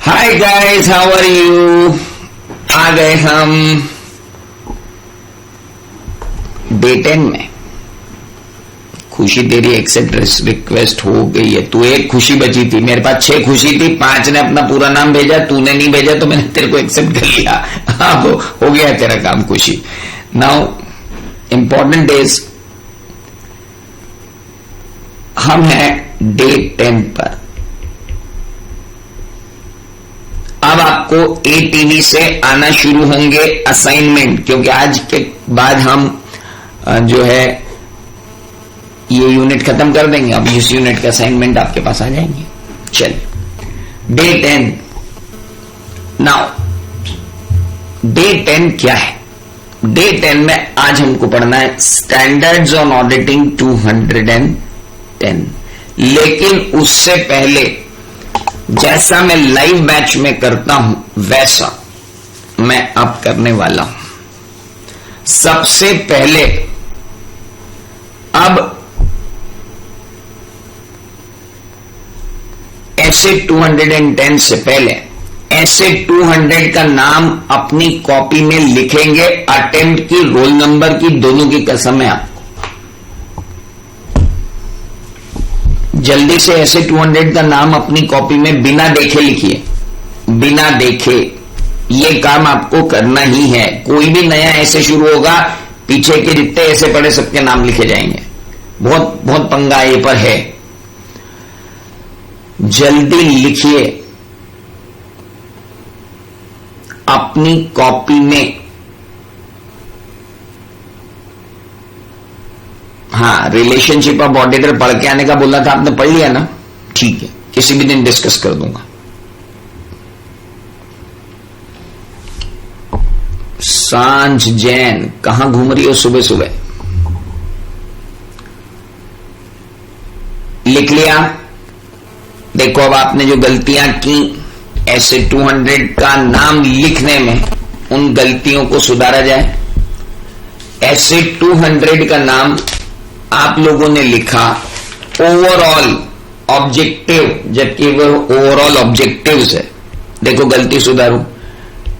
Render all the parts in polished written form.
Hi guys, how are you. आ गए हम डे 10 में। खुशी तेरी एक्सेप्ट रिक्वेस्ट हो गई है। तू एक खुशी बची थी, मेरे पास 6 खुशी थी, 5 ने अपना पूरा नाम भेजा, तूने नहीं भेजा तो मैंने तेरे को एक्सेप्ट कर लिया। अब हो गया तेरा काम खुशी। नाउ इंपॉर्टेंट डेज, हम हैं डे 10 पर। अब आपको एटीवी से आना शुरू होंगे असाइनमेंट, क्योंकि आज के बाद हम जो है ये यूनिट खत्म कर देंगे। अब इस यूनिट के असाइनमेंट आपके पास आ जाएंगे। चलिए डे 10। नाउ डे 10 क्या है? डे 10 में आज हमको पढ़ना है स्टैंडर्ड्स ऑन ऑडिटिंग 210। लेकिन उससे पहले जैसा मैं लाइव बैच में करता हूं वैसा मैं अब करने वाला हूं। सबसे पहले अब ऐसे 210 से पहले ऐसे 200 का नाम अपनी कॉपी में लिखेंगे। अटेम्प्ट की, रोल नंबर की, दोनों की कसम है आपको। जल्दी से ऐसे 200 का नाम अपनी कॉपी में बिना देखे लिखिए, बिना देखे। ये काम आपको करना ही है। कोई भी नया ऐसे शुरू होगा, पीछे के जितने ऐसे पड़े सबके नाम लिखे जाएंगे। बहुत बहुत पंगा ये पर है। जल्दी लिखिए अपनी कॉपी में। हाँ, रिलेशनशिप ऑफ ऑडिटर पढ़ के आने का बोला था, आपने पढ़ लिया ना? ठीक है, किसी भी दिन डिस्कस कर दूंगा। सांझ जैन, कहां घूम रही हो सुबह सुबह? लिख लिया? देखो अब आपने जो गलतियां की ऐसे 200 का नाम लिखने में, उन गलतियों को सुधारा जाए। ऐसे 200 का नाम आप लोगों ने लिखा ओवरऑल ऑब्जेक्टिव, जबकि वो ओवरऑल ऑब्जेक्टिव्स है। देखो गलती सुधारू,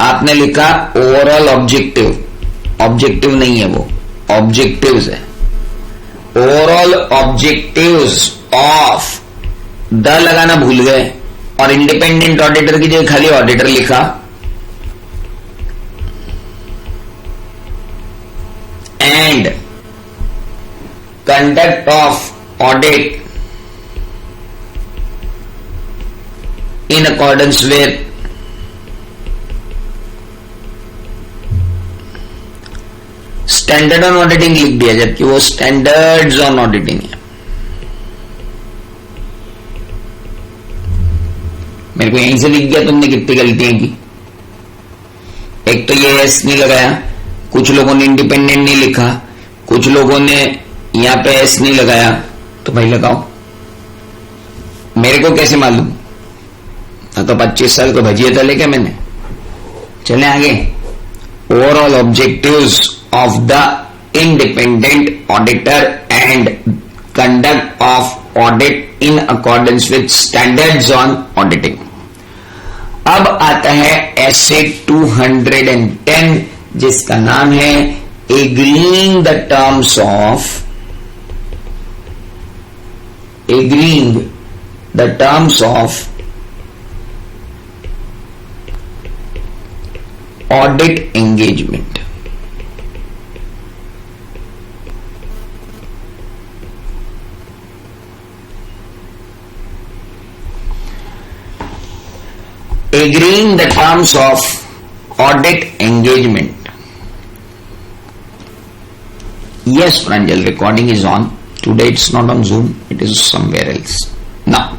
आपने लिखा ओवरऑल ऑब्जेक्टिव, ऑब्जेक्टिव नहीं है वो, ऑब्जेक्टिव्स है। ओवरऑल ऑब्जेक्टिव्स ऑफ, द लगाना भूल गए और इंडिपेंडेंट ऑडिटर की जगह खाली ऑडिटर लिखा। And conduct of audit in accordance with standard on auditing लिख दिया, जबकि वो स्टैंडर्ड्स ऑन ऑडिटिंग है। मेरे को यहीं से लिख गया तुमने कितनी गलतियां की। एक तो ये एस नहीं लगाया, कुछ लोगों ने इंडिपेंडेंट नहीं लिखा, कुछ लोगों ने यहां पे एस नहीं लगाया, तो भाई लगाओ। मेरे को कैसे मालूम? तो 25 साल को भजिया तले क्या मैंने। चले आगे। Overall objectives of the independent auditor and conduct of audit in accordance with standards on auditing. अब आता है ऐसे 210, जिसका नाम है agreeing the terms of audit engagement। Agreeing the terms of audit engagement। Yes, Pranjal, recording is on. Today it's not on Zoom, it is somewhere else. Now,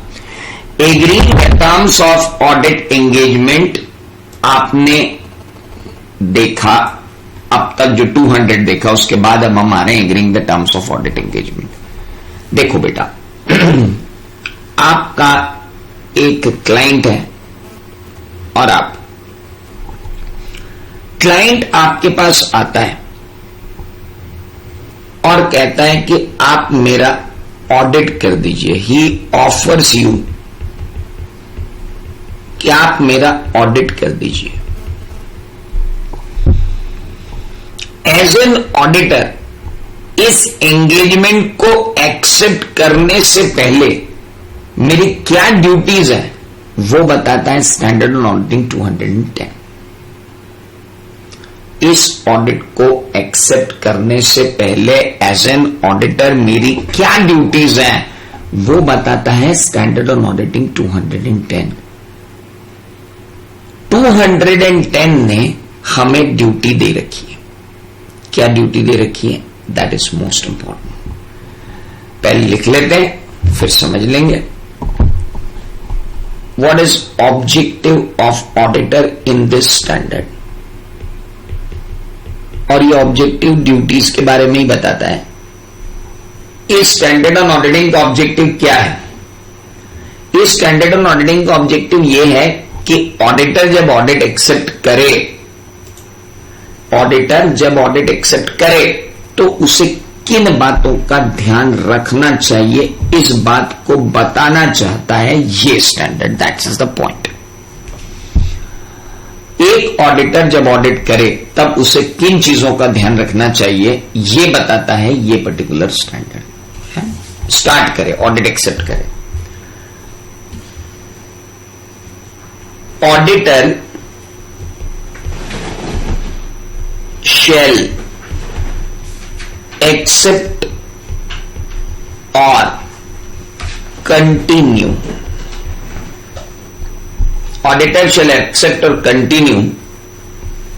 agreeing the terms of audit engagement आपने देखा। अब तक जो 200 देखा, उसके बाद अब हम आ रहे हैं agreeing the terms of audit engagement। देखो बेटा, आपका एक क्लाइंट है और आप, क्लाइंट आपके पास आता है और कहता है कि आप मेरा ऑडिट कर दीजिए। ही ऑफर्स यू कि आप मेरा ऑडिट कर दीजिए। एज एन ऑडिटर इस एंगेजमेंट को एक्सेप्ट करने से पहले मेरी क्या ड्यूटीज है वो बताता है स्टैंडर्ड ऑडिटिंग 210। इस ऑडिट को एक्सेप्ट करने से पहले एज एन ऑडिटर मेरी क्या ड्यूटीज हैं वो बताता है स्टैंडर्ड ऑन ऑडिटिंग 210। 210 ने हमें ड्यूटी दे रखी है। क्या ड्यूटी दे रखी है? That is most important. पहले लिख लेते हैं फिर समझ लेंगे। What is objective of auditor in this standard? और ये ऑब्जेक्टिव ड्यूटीज के बारे में ही बताता है। इस स्टैंडर्ड ऑन ऑडिटिंग का ऑब्जेक्टिव क्या है? इस स्टैंडर्ड ऑन ऑडिटिंग का ऑब्जेक्टिव ये है कि ऑडिटर जब ऑडिट एक्सेप्ट करे, ऑडिटर जब ऑडिट एक्सेप्ट करे तो उसे किन बातों का ध्यान रखना चाहिए, इस बात को बताना चाहता है ये standard. That's is the point. एक ऑडिटर जब ऑडिट करे तब उसे किन चीजों का ध्यान रखना चाहिए ये बताता है ये पर्टिकुलर स्टैंडर्ड। स्टार्ट करे, ऑडिट एक्सेप्ट करे। Auditor shall accept or continue. Auditor shall accept or continue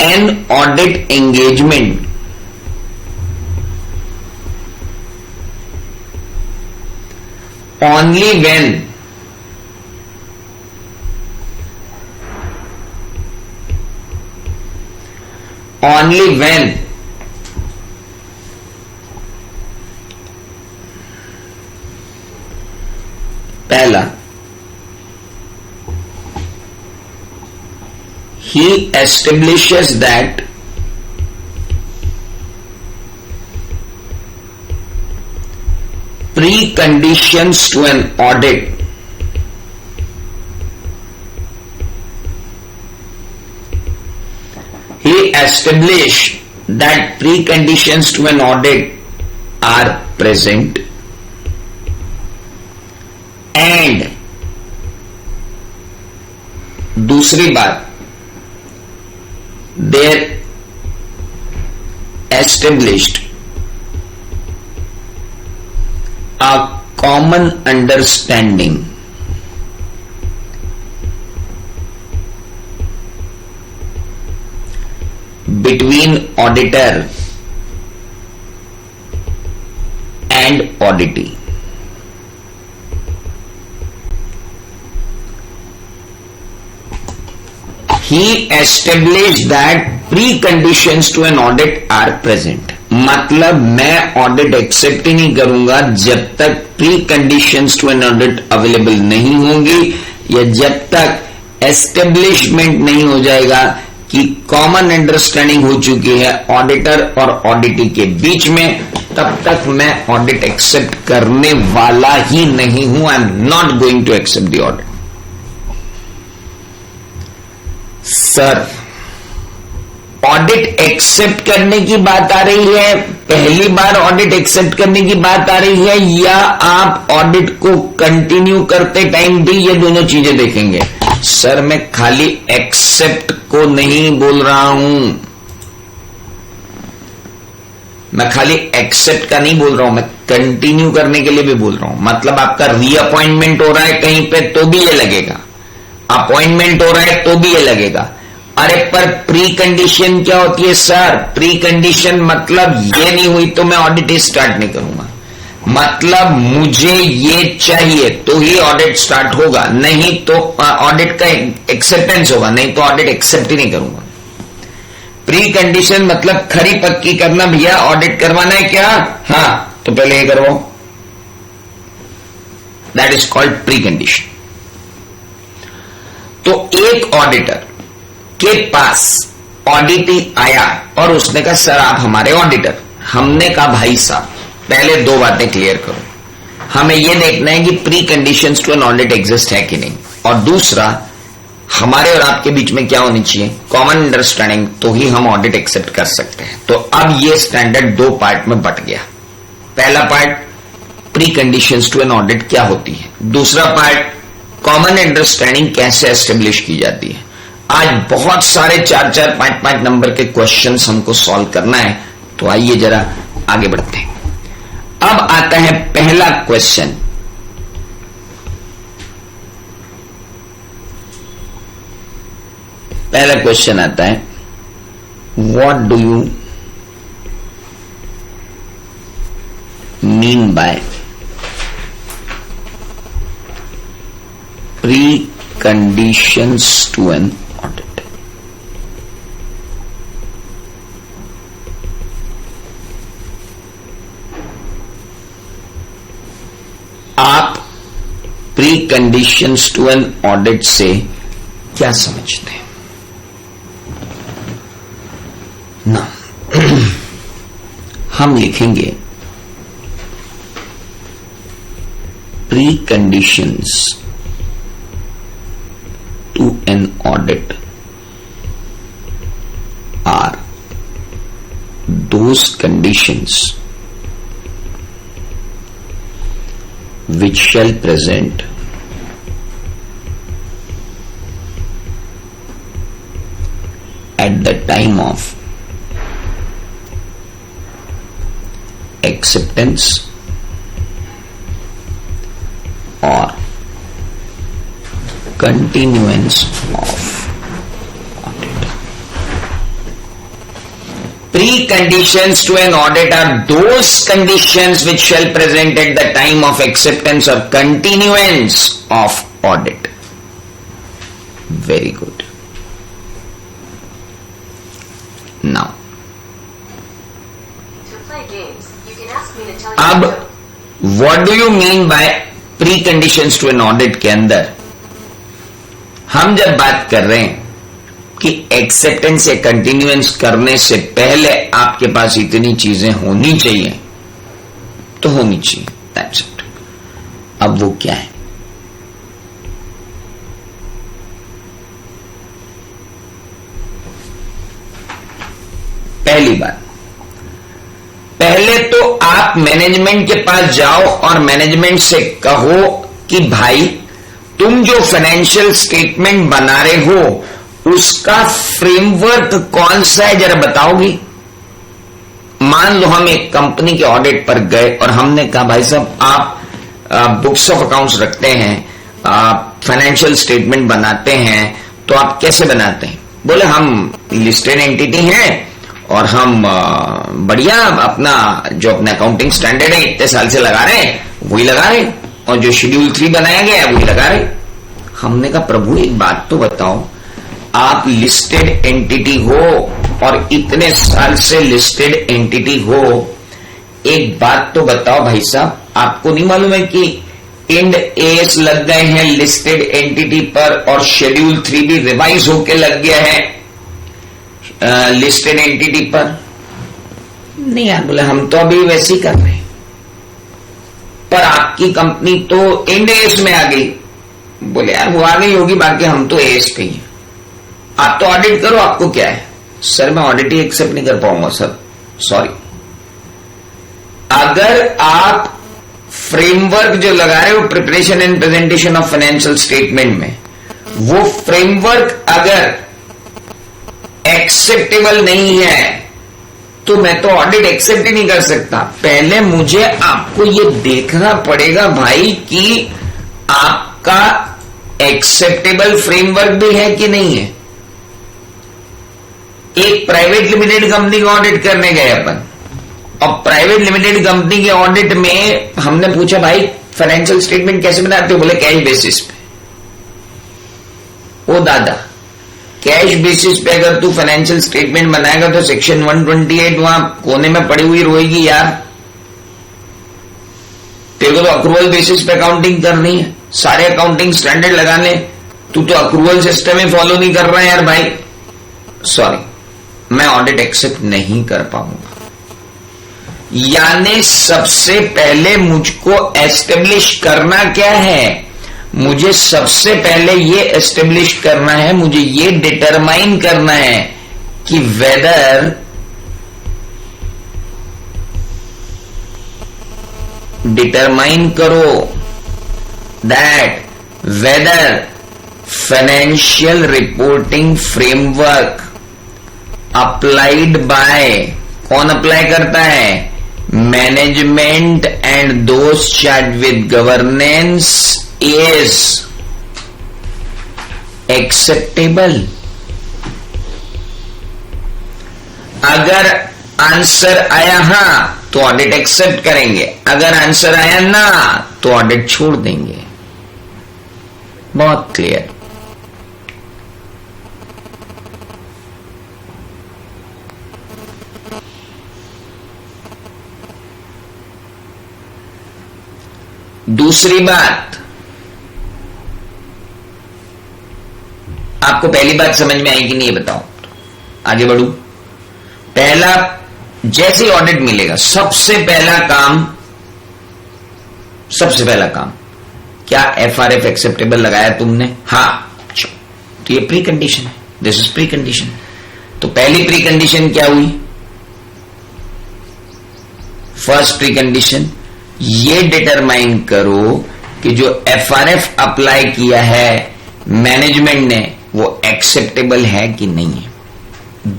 an audit engagement only when पहला he establishes that preconditions to an audit that preconditions to an audit are present and दूसरी बात there established a common understanding between auditor and auditee. He established that preconditions to an audit are present. मतलब मैं audit accept ही नहीं करूंगा जब तक preconditions to an audit available नहीं होंगी या जब तक एस्टेब्लिशमेंट नहीं हो जाएगा कि कॉमन अंडरस्टैंडिंग हो चुकी है ऑडिटर और ऑडिटी के बीच में, तब तक मैं ऑडिट एक्सेप्ट करने वाला ही नहीं हूं। I am not going to accept the audit. Sir, audit accept करने की बात आ रही है, पहली बार ऑडिट एक्सेप्ट करने की बात आ रही है, या आप ऑडिट को कंटिन्यू करते टाइम भी ये दोनों चीजें देखेंगे? सर, मैं खाली एक्सेप्ट को नहीं बोल रहा हूं, मैं खाली एक्सेप्ट का नहीं बोल रहा हूं, मैं कंटिन्यू करने के लिए भी बोल रहा हूं। मतलब आपका रीअपॉइंटमेंट हो रहा है कहीं पे तो भी ये लगेगा, अपॉइंटमेंट हो रहा है तो भी ये लगेगा। अरे पर प्री कंडीशन क्या होती है सर? प्री कंडीशन मतलब ये नहीं हुई तो मैं ऑडिट स्टार्ट नहीं करूंगा, मतलब मुझे ये चाहिए तो ही ऑडिट स्टार्ट होगा, नहीं तो ऑडिट का एक्सेप्टेंस होगा, नहीं तो ऑडिट एक्सेप्ट ही नहीं करूंगा। प्री कंडीशन मतलब खरी पक्की करना, भैया ऑडिट करवाना है क्या? हाँ, तो पहले ये करवाओ। That is called pre condition. तो एक ऑडिटर के पास ऑडिटी आया और उसने कहा सर आप हमारे ऑडिटर। हमने कहा भाई साहब पहले दो बातें क्लियर करो, हमें यह देखना है कि preconditions to an audit exist है कि नहीं, और दूसरा हमारे और आपके बीच में क्या होनी चाहिए? कॉमन अंडरस्टैंडिंग, तो ही हम ऑडिट एक्सेप्ट कर सकते हैं। तो अब ये स्टैंडर्ड दो पार्ट में बट गया। पहला part preconditions to an audit क्या होती है, दूसरा पार्ट कॉमन अंडरस्टैंडिंग कैसे एस्टेब्लिश की जाती है। आज बहुत सारे 4-4, 5-5 नंबर के क्वेश्चंस हमको सॉल्व करना है, तो आइए जरा आगे बढ़ते हैं। अब आता है पहला क्वेश्चन। पहला क्वेश्चन आता है, what do you mean bye preconditions to an audit? आप preconditions to an audit से क्या समझते हैं ना? हम लिखेंगे preconditions to an audit are those conditions which shall present at the time of acceptance or continuance of audit. Preconditions to an audit are those conditions which shall present at the time of acceptance or continuance of audit. Very good. Now, to play games, you can ask me to tell you. अब what do you mean by preconditions to an audit के अंदर हम जब बात कर रहे हैं कि एक्सेप्टेंस या कंटिन्यूएंस करने से पहले आपके पास इतनी चीजें होनी चाहिए, तो होनी चाहिए, दैट्स इट। अब वो क्या है? पहली बात, पहले तो आप मैनेजमेंट के पास जाओ और मैनेजमेंट से कहो कि भाई तुम जो फाइनेंशियल स्टेटमेंट बना रहे हो उसका फ्रेमवर्क कौन सा है, जरा बताओगी। मान लो हम एक कंपनी के ऑडिट पर गए और हमने कहा भाई साहब आप बुक्स ऑफ अकाउंट्स रखते हैं, आप फाइनेंशियल स्टेटमेंट बनाते हैं, तो आप कैसे बनाते हैं? बोले हम लिस्टेड एंटिटी हैं और हम बढ़िया अपना जो अपना अकाउंटिंग स्टैंडर्ड है इतने साल से लगा रहे हैं वही लगा रहे, और जो शेड्यूल 3 बनाया गया है वही लगा रहे। हमने कहा प्रभु एक बात तो बताओ, आप लिस्टेड एंटिटी हो और इतने साल से लिस्टेड एंटिटी हो, एक बात तो बताओ भाई साहब, आपको नहीं मालूम है कि इंड एस लग गए हैं लिस्टेड एंटिटी पर और शेड्यूल 3 भी रिवाइज होके लग गया है लिस्टेड एंटिटी पर? नहीं यार, बोले हम तो अभी वैसे ही कर रहे हैं, पर आपकी कंपनी तो इंड एस में आ गई। बोले यार वो आ गई होगी, बाकी हम तो एस पे ही। आप तो ऑडिट करो, आपको क्या है? सर मैं ऑडिट ही एक्सेप्ट नहीं कर पाऊंगा सर, सॉरी। अगर आप फ्रेमवर्क जो लगा रहे हो preparation and presentation of financial statement में, वो फ्रेमवर्क अगर एक्सेप्टेबल नहीं है तो मैं तो ऑडिट एक्सेप्ट ही नहीं कर सकता। पहले मुझे आपको ये देखना पड़ेगा भाई कि आपका एक्सेप्टेबल फ्रेमवर्क भी है कि नहीं है। एक प्राइवेट लिमिटेड कंपनी का ऑडिट करने गए अपन, और प्राइवेट लिमिटेड कंपनी के ऑडिट में हमने पूछा भाई फाइनेंशियल स्टेटमेंट कैसे बनाते हो? बोले कैश बेसिस पे। ओ दादा, कैश बेसिस पे अगर तू फाइनेंशियल स्टेटमेंट बनाएगा तो सेक्शन 128 वहां कोने में पड़ी हुई रोएगी यार। तेरे को तो अक्रूवल बेसिस पे अकाउंटिंग करनी है, सारे अकाउंटिंग स्टैंडर्ड लगाने, तू तो अक्रूवल सिस्टम ही फॉलो नहीं कर रहा है यार भाई। सॉरी, मैं ऑडिट एक्सेप्ट नहीं कर पाऊंगा। यानी सबसे पहले मुझको एस्टेब्लिश करना क्या है? मुझे सबसे पहले ये एस्टेब्लिश करना है, मुझे ये डिटरमाइन करना है कि वेदर डिटरमाइन करो that whether financial reporting framework applied by, कौन अप्लाई करता है? Management and those charge with governance is acceptable. अगर आंसर आया हां तो ऑडिट एक्सेप्ट करेंगे, अगर आंसर आया ना तो ऑडिट छोड़ देंगे। बहुत क्लियर। दूसरी बात, आपको पहली बात समझ में आई कि नहीं बताओ, आगे बढ़ू। पहला, जैसे ही ऑडिट मिलेगा सबसे पहला काम क्या एफआरएफ एक्सेप्टेबल लगाया तुमने? हाँ, तो ये प्री कंडीशन है, दिस इज प्री कंडीशन। तो पहली प्री कंडीशन क्या हुई? फर्स्ट प्री कंडीशन, ये डिटरमाइन करो कि जो एफआरएफ अप्लाई किया है मैनेजमेंट ने वो एक्सेप्टेबल है कि नहीं है।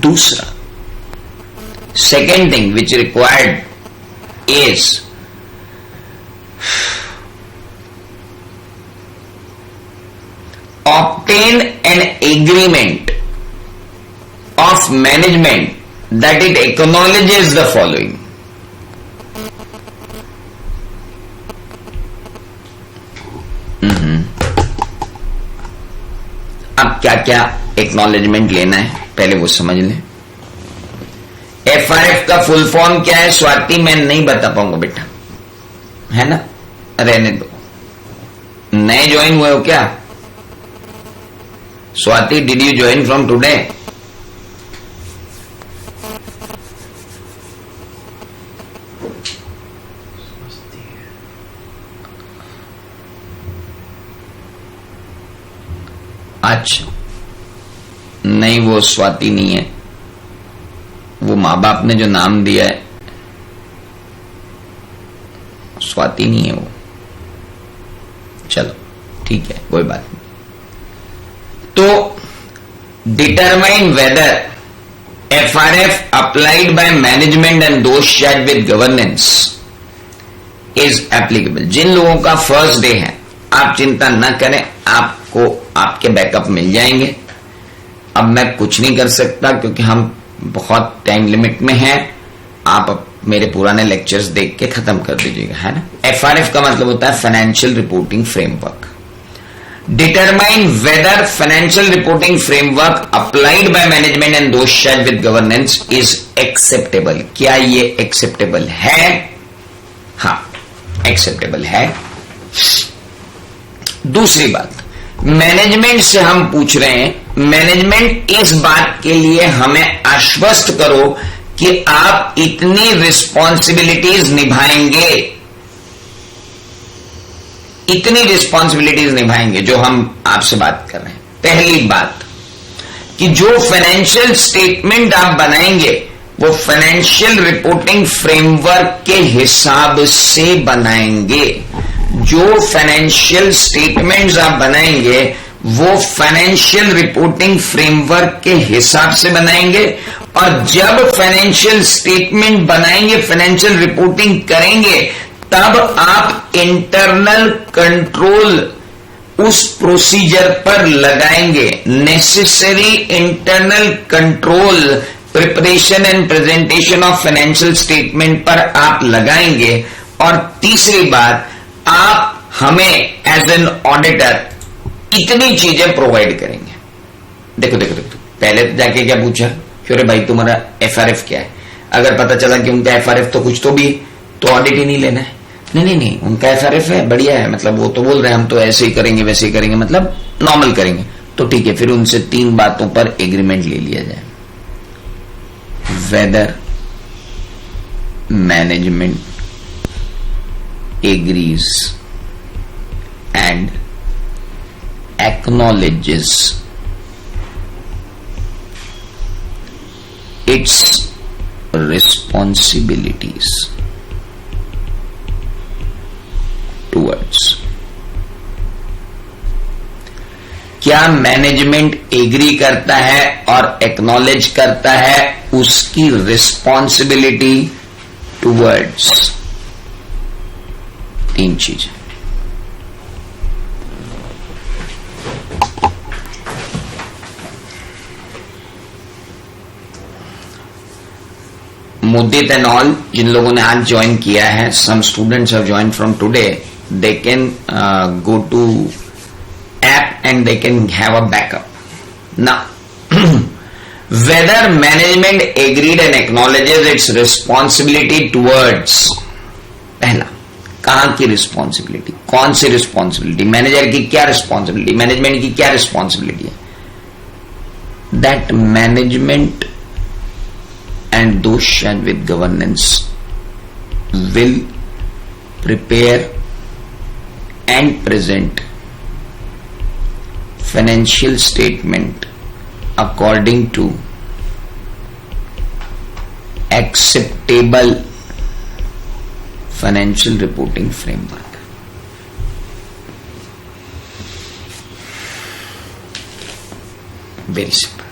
दूसरा, second thing which required is obtain an agreement of management that it acknowledges the following. अब क्या क्या एक्नॉलेजमेंट लेना है पहले वो समझ लें। एफआरएफ का फुल फॉर्म क्या है स्वाति? मैं नहीं बता पाऊंगा बेटा, है ना, रहने दो। नए ज्वाइन हुए हो क्या Swati? Did you join from today? अच्छा, नहीं वो स्वाति नहीं है, वो मां बाप ने जो नाम दिया है स्वाति नहीं है वो। चलो ठीक है, कोई बात नहीं। तो determine whether FRF applied by management and those charge with governance is applicable. जिन लोगों का फर्स्ट डे है आप चिंता न करें, आपको आपके बैकअप मिल जाएंगे। अब मैं कुछ नहीं कर सकता क्योंकि हम बहुत टाइम लिमिट में हैं। आप मेरे पुराने लेक्चर्स देख के खत्म कर दीजिएगा, है ना। एफआरएफ का मतलब होता है financial reporting framework. Determine whether financial reporting framework applied by management and those charge with governance is acceptable. क्या ये एक्सेप्टेबल है? हाँ, एक्सेप्टेबल है। दूसरी बात, मैनेजमेंट से हम पूछ रहे हैं, मैनेजमेंट इस बात के लिए हमें आश्वस्त करो कि आप इतनी रिस्पॉन्सिबिलिटीज निभाएंगे, इतनी रिस्पॉन्सिबिलिटीज निभाएंगे जो हम आपसे बात कर रहे हैं। पहली बात कि जो फाइनेंशियल स्टेटमेंट आप बनाएंगे वो फाइनेंशियल रिपोर्टिंग फ्रेमवर्क के हिसाब से बनाएंगे। जो फाइनेंशियल स्टेटमेंट्स आप बनाएंगे वो फाइनेंशियल रिपोर्टिंग फ्रेमवर्क के हिसाब से बनाएंगे। और जब फाइनेंशियल स्टेटमेंट बनाएंगे, फाइनेंशियल रिपोर्टिंग करेंगे, तब आप इंटरनल कंट्रोल उस प्रोसीजर पर लगाएंगे। Necessary internal control preparation and presentation of financial statement पर आप लगाएंगे। और तीसरी बात, आप हमें एज एन ऑडिटर इतनी चीजें प्रोवाइड करेंगे। देखो देखो देखो, पहले जाके क्या पूछा, क्यों रे भाई तुम्हारा एफआरएफ क्या है? अगर पता चला कि उनका एफआरएफ तो कुछ तो भी, तो ऑडिट ही नहीं लेना है। नहीं, उनका एफआरएफ है, बढ़िया है, मतलब वो तो बोल रहे हैं हम तो ऐसे ही करेंगे वैसे ही करेंगे, मतलब नॉर्मल करेंगे, तो ठीक है। फिर उनसे 3 बातों पर एग्रीमेंट ले लिया जाए। Whether management agrees and acknowledges its responsibilities towards. क्या मैनेजमेंट एग्री करता है और एक्नॉलेज करता है उसकी रिस्पॉन्सिबिलिटी टुवर्ड्स? तीन चीजें। मुद्दित एंड ऑल, जिन लोगों ने आज ज्वाइन किया है, some students have join from today, they can go to app and they can have a backup. Now whether management agreed and acknowledges its responsibility towards, पहला, कहां की रिस्पॉन्सिबिलिटी, कौन सी रिस्पॉन्सिबिलिटी, मैनेजर की क्या रिस्पॉन्सिबिलिटी, मैनेजमेंट की क्या responsibility है? That management and those charged with governance will prepare and present financial statement according to acceptable financial reporting framework. Very simple.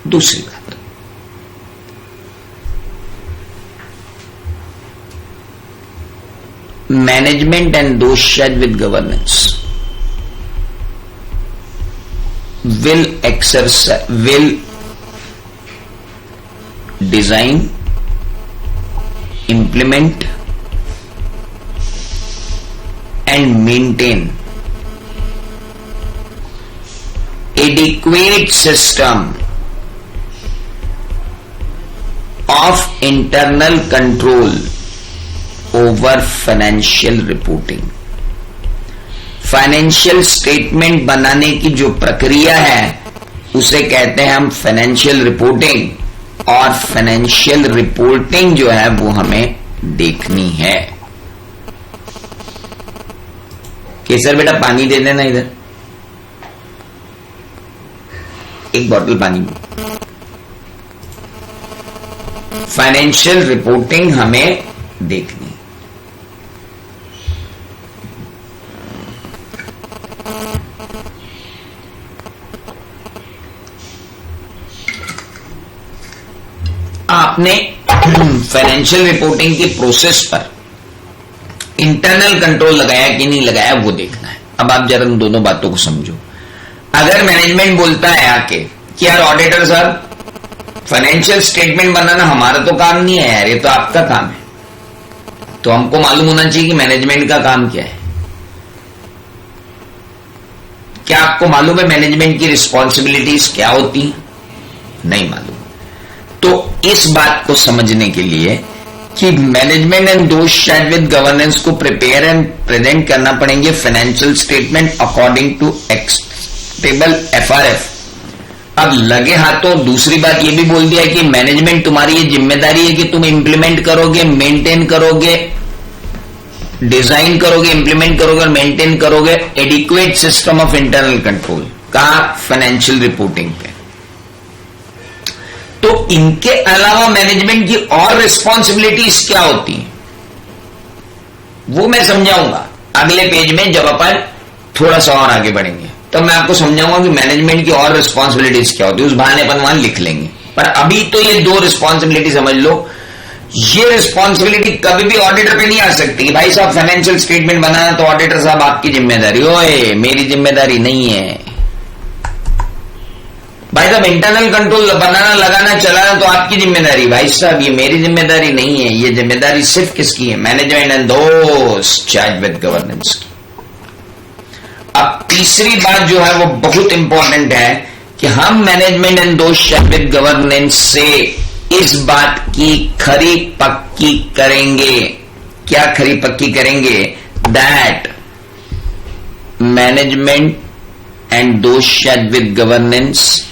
दूसरी बात, management and those charged with governance will design, implement and maintain adequate system of internal control over financial reporting. Financial statement बनाने की जो प्रक्रिया है उसे कहते हैं हम फाइनेंशियल रिपोर्टिंग, और फाइनेंशियल रिपोर्टिंग जो है वो हमें देखनी है। केसर बेटा पानी दे देना, इधर एक बोतल पानी। फाइनेंशियल रिपोर्टिंग हमें देखनी। आपने फाइनेंशियल रिपोर्टिंग की प्रोसेस पर इंटरनल कंट्रोल लगाया कि नहीं लगाया वो देखना है। अब आप जरा उन दोनों बातों को समझो। अगर मैनेजमेंट बोलता है आके कि यार ऑडिटर साहब फाइनेंशियल स्टेटमेंट बनाना हमारा तो काम नहीं है यार, ये तो आपका काम है, तो हमको मालूम होना चाहिए कि मैनेजमेंट का काम क्या है। क्या आपको मालूम है मैनेजमेंट की रिस्पॉन्सिबिलिटीज क्या होती हैं? नहीं मालूम। तो इस बात को समझने के लिए कि management and those charged with governance को प्रिपेयर एंड प्रेजेंट करना पड़ेंगे financial statement according to acceptable FRF. अब लगे हाथों दूसरी बात ये भी बोल दिया कि मैनेजमेंट तुम्हारी ये जिम्मेदारी है कि तुम इंप्लीमेंट करोगे, मेंटेन करोगे, डिजाइन करोगे, इंप्लीमेंट करोगे और मेंटेन करोगे adequate system of internal control का फाइनेंशियल रिपोर्टिंग पे। तो इनके अलावा मैनेजमेंट की और रिस्पॉन्सिबिलिटीज क्या होती हैं वो मैं समझाऊंगा अगले पेज में, जब अपन थोड़ा सा और आगे बढ़ेंगे तो मैं आपको समझाऊंगा कि मैनेजमेंट की और रिस्पॉन्सिबिलिटीज क्या होती है। उस बहाने अपन वहां लिख लेंगे, पर अभी तो ये दो रिस्पॉन्सिबिलिटी समझ लो। ये रिस्पॉन्सिबिलिटी कभी भी ऑडिटर पे नहीं आ सकती कि भाई साहब फाइनेंशियल स्टेटमेंट बनाना तो ऑडिटर साहब आपकी जिम्मेदारी। ओए मेरी जिम्मेदारी नहीं है भाई साहब, इंटरनल कंट्रोल बनाना, लगाना, चलाना तो आपकी जिम्मेदारी। भाई साहब ये मेरी जिम्मेदारी नहीं है, ये जिम्मेदारी सिर्फ किसकी है? Management and those charged with governance की। अब तीसरी बात जो है वो बहुत इंपॉर्टेंट है कि हम management and those charged with governance से इस बात की खरी पक्की करेंगे। क्या खरी पक्की करेंगे? That management and those charged with governance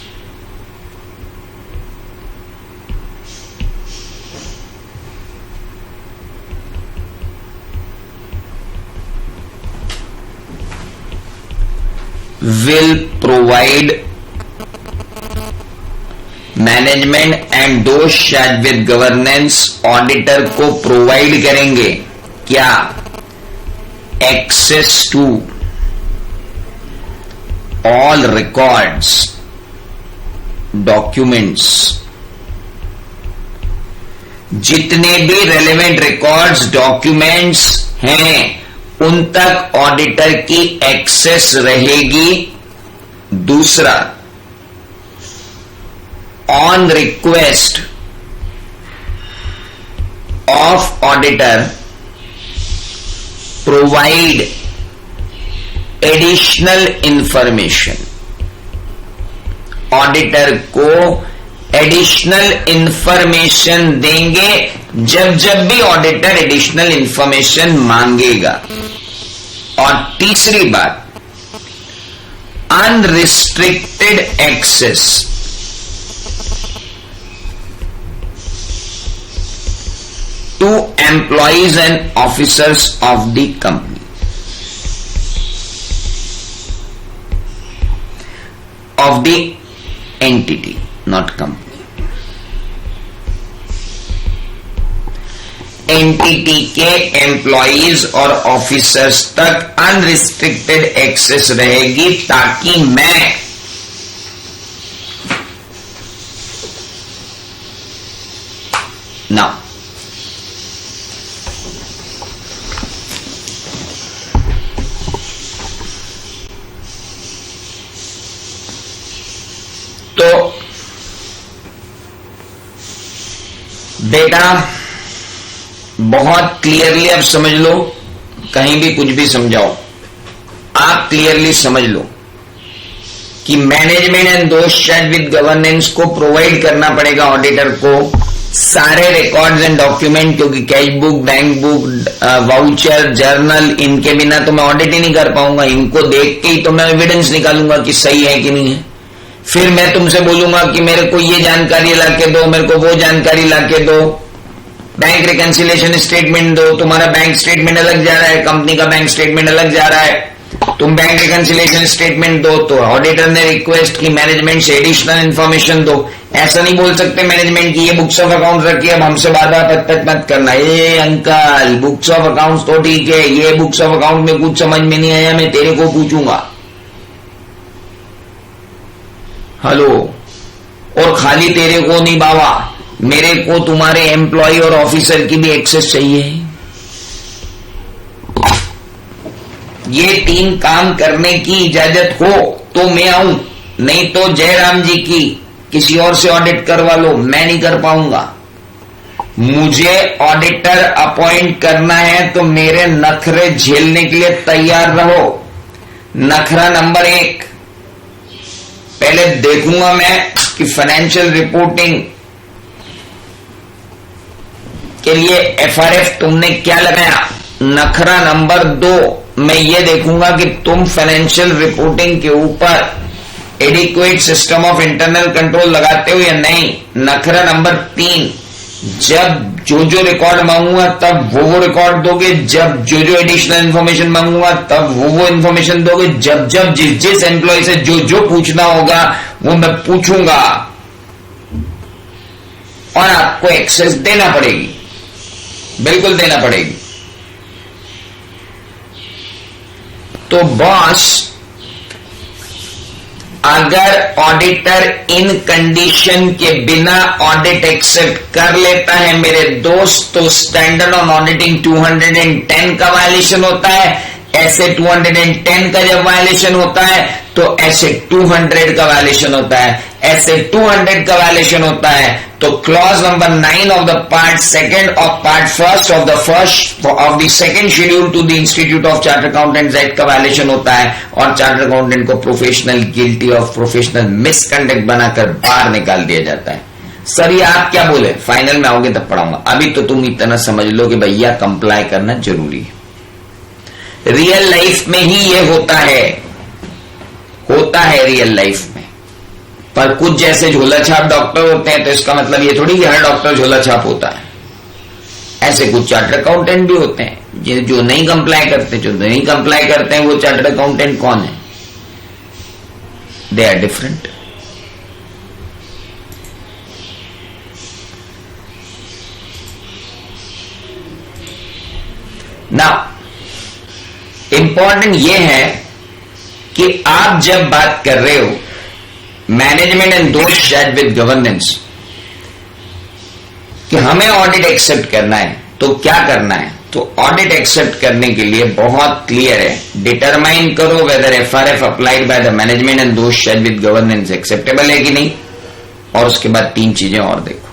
will provide management and those charge with governance auditor को प्रोवाइड करेंगे क्या? Access to all records, documents, जितने भी रेलेवेंट रिकॉर्ड्स, डॉक्यूमेंट्स हैं उन तक ऑडिटर की एक्सेस रहेगी। दूसरा, on request of auditor provide additional information, auditor को एडिशनल इंफॉर्मेशन देंगे जब जब भी ऑडिटर एडिशनल इंफॉर्मेशन मांगेगा। और तीसरी बात, unrestricted access to employees and officers of the company, of the entity, not company. Entity के एम्प्लॉइज और ऑफिसर्स तक अनरिस्ट्रिक्टेड एक्सेस रहेगी ताकि मैं ना तो बेटा बहुत क्लियरली अब समझ लो, कहीं भी कुछ भी समझाओ, आप क्लियरली समझ लो कि management and those charge with governance को प्रोवाइड करना पड़ेगा ऑडिटर को सारे रिकॉर्ड्स एंड डॉक्यूमेंट, क्योंकि cash book, bank book, voucher, journal, इनके बिना तो मैं ऑडिट ही नहीं कर पाऊंगा। इनको देख के ही तो मैं एविडेंस निकालूंगा कि सही है कि नहीं है। फिर मैं तुमसे बोलूंगा कि मेरे को ये जानकारी लाके दो, मेरे को वो जानकारी लाके दो, बैंक रिकंसिलिएशन स्टेटमेंट दो। तुम्हारा बैंक स्टेटमेंट अलग जा रहा है, कंपनी का बैंक स्टेटमेंट अलग जा रहा है, तुम बैंक रिकंसिलिएशन स्टेटमेंट दो। तो ऑडिटर ने रिक्वेस्ट की मैनेजमेंट से एडिशनल इंफॉर्मेशन दो। ऐसा नहीं बोल सकते मैनेजमेंट की ये बुक्स ऑफ अकाउंट रखी, अब हमसे बार-बार पत मत करना। ये अंकल बुक्स ऑफ अकाउंट्स तो ठीक है, ये बुक्स ऑफ अकाउंट में कुछ समझ में नहीं आया, मैं तेरे को पूछूंगा। हेलो, और खाली तेरे को नहीं बाबा, मेरे को तुम्हारे एम्प्लॉय और ऑफिसर की भी एक्सेस चाहिए। ये 3 काम करने की इजाजत हो तो मैं आऊं, नहीं तो जयराम जी की किसी और से ऑडिट करवा लो, मैं नहीं कर पाऊंगा। मुझे ऑडिटर अपॉइंट करना है तो मेरे नखरे झेलने के लिए तैयार रहो। नखरा नंबर 1, पहले देखूंगा मैं कि फाइनेंशियल रिपोर्टिंग के लिए एफआरएफ तुमने क्या लगाया। नखरा नंबर 2, मैं ये देखूंगा कि तुम फाइनेंशियल रिपोर्टिंग के ऊपर adequate system of internal control लगाते हो या नहीं। नखरा नंबर 3, जब जो रिकॉर्ड मांगूंगा तब वो रिकॉर्ड दोगे, जब जो एडिशनल इंफॉर्मेशन मांगूंगा तब वो इंफॉर्मेशन दोगे, जब जिस एम्प्लॉय से जो पूछना होगा वो मैं पूछूंगा, और आपको एक्सेस देना पड़ेगी, बिल्कुल देना पड़ेगी। तो बॉस, अगर ऑडिटर इन कंडीशन के बिना ऑडिट एक्सेप्ट कर लेता है मेरे दोस्त, तो स्टैंडर्ड ऑन ऑडिटिंग 210 का वायलेशन होता है। ऐसे 210 का जब वायलेशन होता है तो ऐसे 200 का वायलेशन होता है। ऐसे 200 का वायलेशन होता है तो clause number 9 of the part 2 of part 1 of the second schedule to the institute of chartered accountants act का वायलेशन होता है, और चार्टर्ड अकाउंटेंट को professional guilty of professional misconduct बनाकर बाहर निकाल दिया जाता है। सर ये आप क्या बोले, फाइनल में आओगे तब पढ़ाऊंगा। अभी तो तुम इतना समझ लो कि भैया कंप्लाई करना जरूरी है। रियल लाइफ में ही ये होता है रियल लाइफ में। पर कुछ जैसे झोला छाप डॉक्टर होते हैं तो इसका मतलब ये थोड़ी कि हर डॉक्टर झोला छाप होता है। ऐसे कुछ चार्टर्ड अकाउंटेंट भी होते हैं जो नहीं कंप्लाई करते। जो नहीं कंप्लाई करते हैं वो चार्टर्ड अकाउंटेंट कौन है? they are different. Now, important यह है कि आप जब बात कर रहे हो management and those charged with governance कि हमें ऑडिट एक्सेप्ट करना है, तो क्या करना है? तो ऑडिट एक्सेप्ट करने के लिए बहुत क्लियर है, डिटरमाइन करो whether FRF applied by the management and those charged with governance acceptable है कि नहीं, और उसके बाद 3 चीजें और देखो।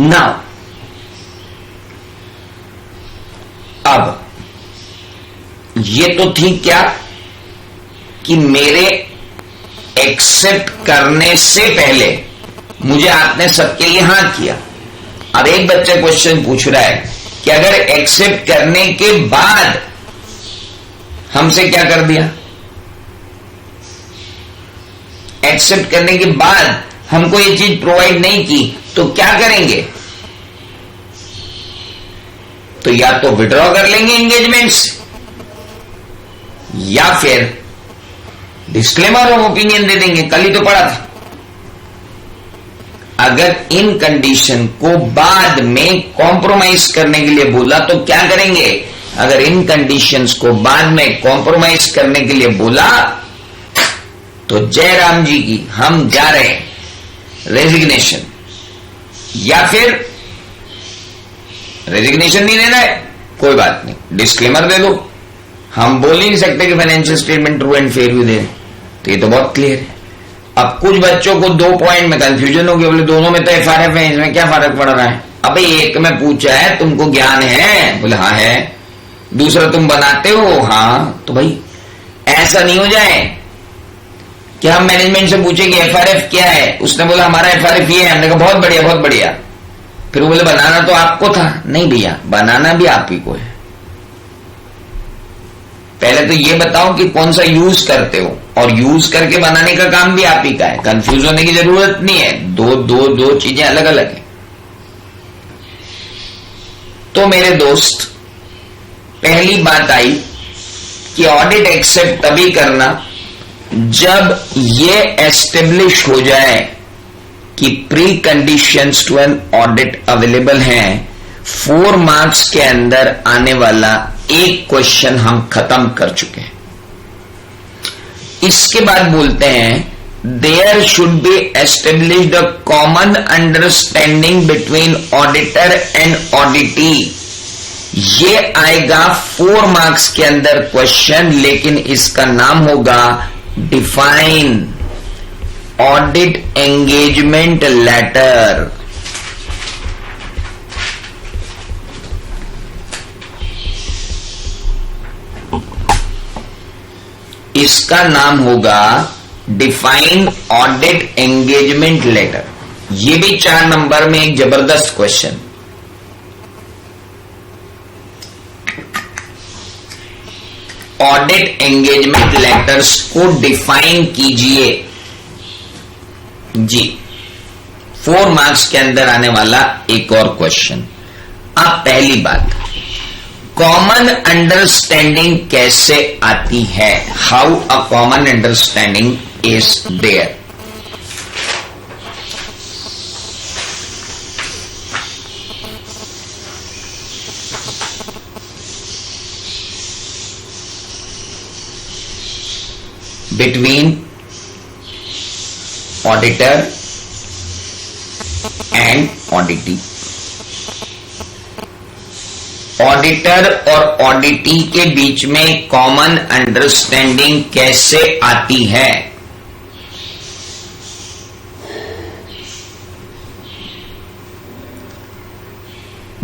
नाउ अब ये तो थी क्या कि मेरे एक्सेप्ट करने से पहले मुझे आपने सबके लिए हां किया। अब एक बच्चा क्वेश्चन पूछ रहा है कि अगर एक्सेप्ट करने के बाद हमसे क्या कर दिया, एक्सेप्ट करने के बाद हमको ये चीज प्रोवाइड नहीं की तो क्या करेंगे? तो या तो विड्रॉ कर लेंगे एंगेजमेंट से, या फिर डिस्क्लेमर ऑफ ओपिनियन दे देंगे। कल ही तो पढ़ा था। अगर इन कंडीशन को बाद में कॉम्प्रोमाइज करने के लिए बोला तो क्या करेंगे? अगर इन कंडीशंस को बाद में कॉम्प्रोमाइज करने के लिए बोला तो जय राम जी की, हम जा रहे हैं रेजिग्नेशन, या फिर रेजिग्नेशन नहीं देना है कोई बात नहीं, डिस्क्लेमर दे दो। हम बोल ही नहीं सकते कि financial statement true and fair view दे, तो ये तो बहुत क्लियर है। अब कुछ बच्चों को 2 पॉइंट में कंफ्यूजन हो गया, बोले दोनों में तो एफआरएफ है, इसमें क्या फर्क पड़ रहा है? अबे एक में पूछा है तुमको ज्ञान है, बोले हाँ है, दूसरा तुम बनाते हो, हाँ, तो भाई ऐसा नहीं हो जाए कि हम मैनेजमेंट से पूछे कि एफआरएफ क्या है, उसने बोला हमारा एफआरएफ ये है, हमने कहा बहुत बढ़िया बहुत बढ़िया, फिर वो बोले बनाना तो आपको था। नहीं भैया, बनाना भी आप ही को है। पहले तो ये बताओ कि कौन सा यूज करते हो, और यूज करके बनाने का काम भी आप ही का है। कंफ्यूज होने की जरूरत नहीं है, दो चीजें अलग अलग है। तो मेरे दोस्त, पहली बात आई कि ऑडिट एक्सेप्ट तभी करना जब ये एस्टेब्लिश हो जाए कि preconditions to an audit available हैं। 4 मार्क्स के अंदर आने वाला एक क्वेश्चन हम खत्म कर चुके हैं। इसके बाद बोलते हैं there should be established a common understanding between auditor and auditee. ये आएगा 4 मार्क्स के अंदर क्वेश्चन, लेकिन इसका नाम होगा डिफाइन ऑडिट एंगेजमेंट लेटर। इसका नाम होगा डिफाइन ऑडिट एंगेजमेंट लेटर। ये भी 4 नंबर में एक जबरदस्त क्वेश्चन। ऑडिट एंगेजमेंट लेटर्स को डिफाइन कीजिए जी। 4 मार्क्स के अंदर आने वाला एक और क्वेश्चन। अब पहली बात, कॉमन अंडरस्टैंडिंग कैसे आती है? How a common understanding is there? Between auditor and auditee. Auditor और ऑडिटी के बीच में कॉमन अंडरस्टैंडिंग कैसे आती है?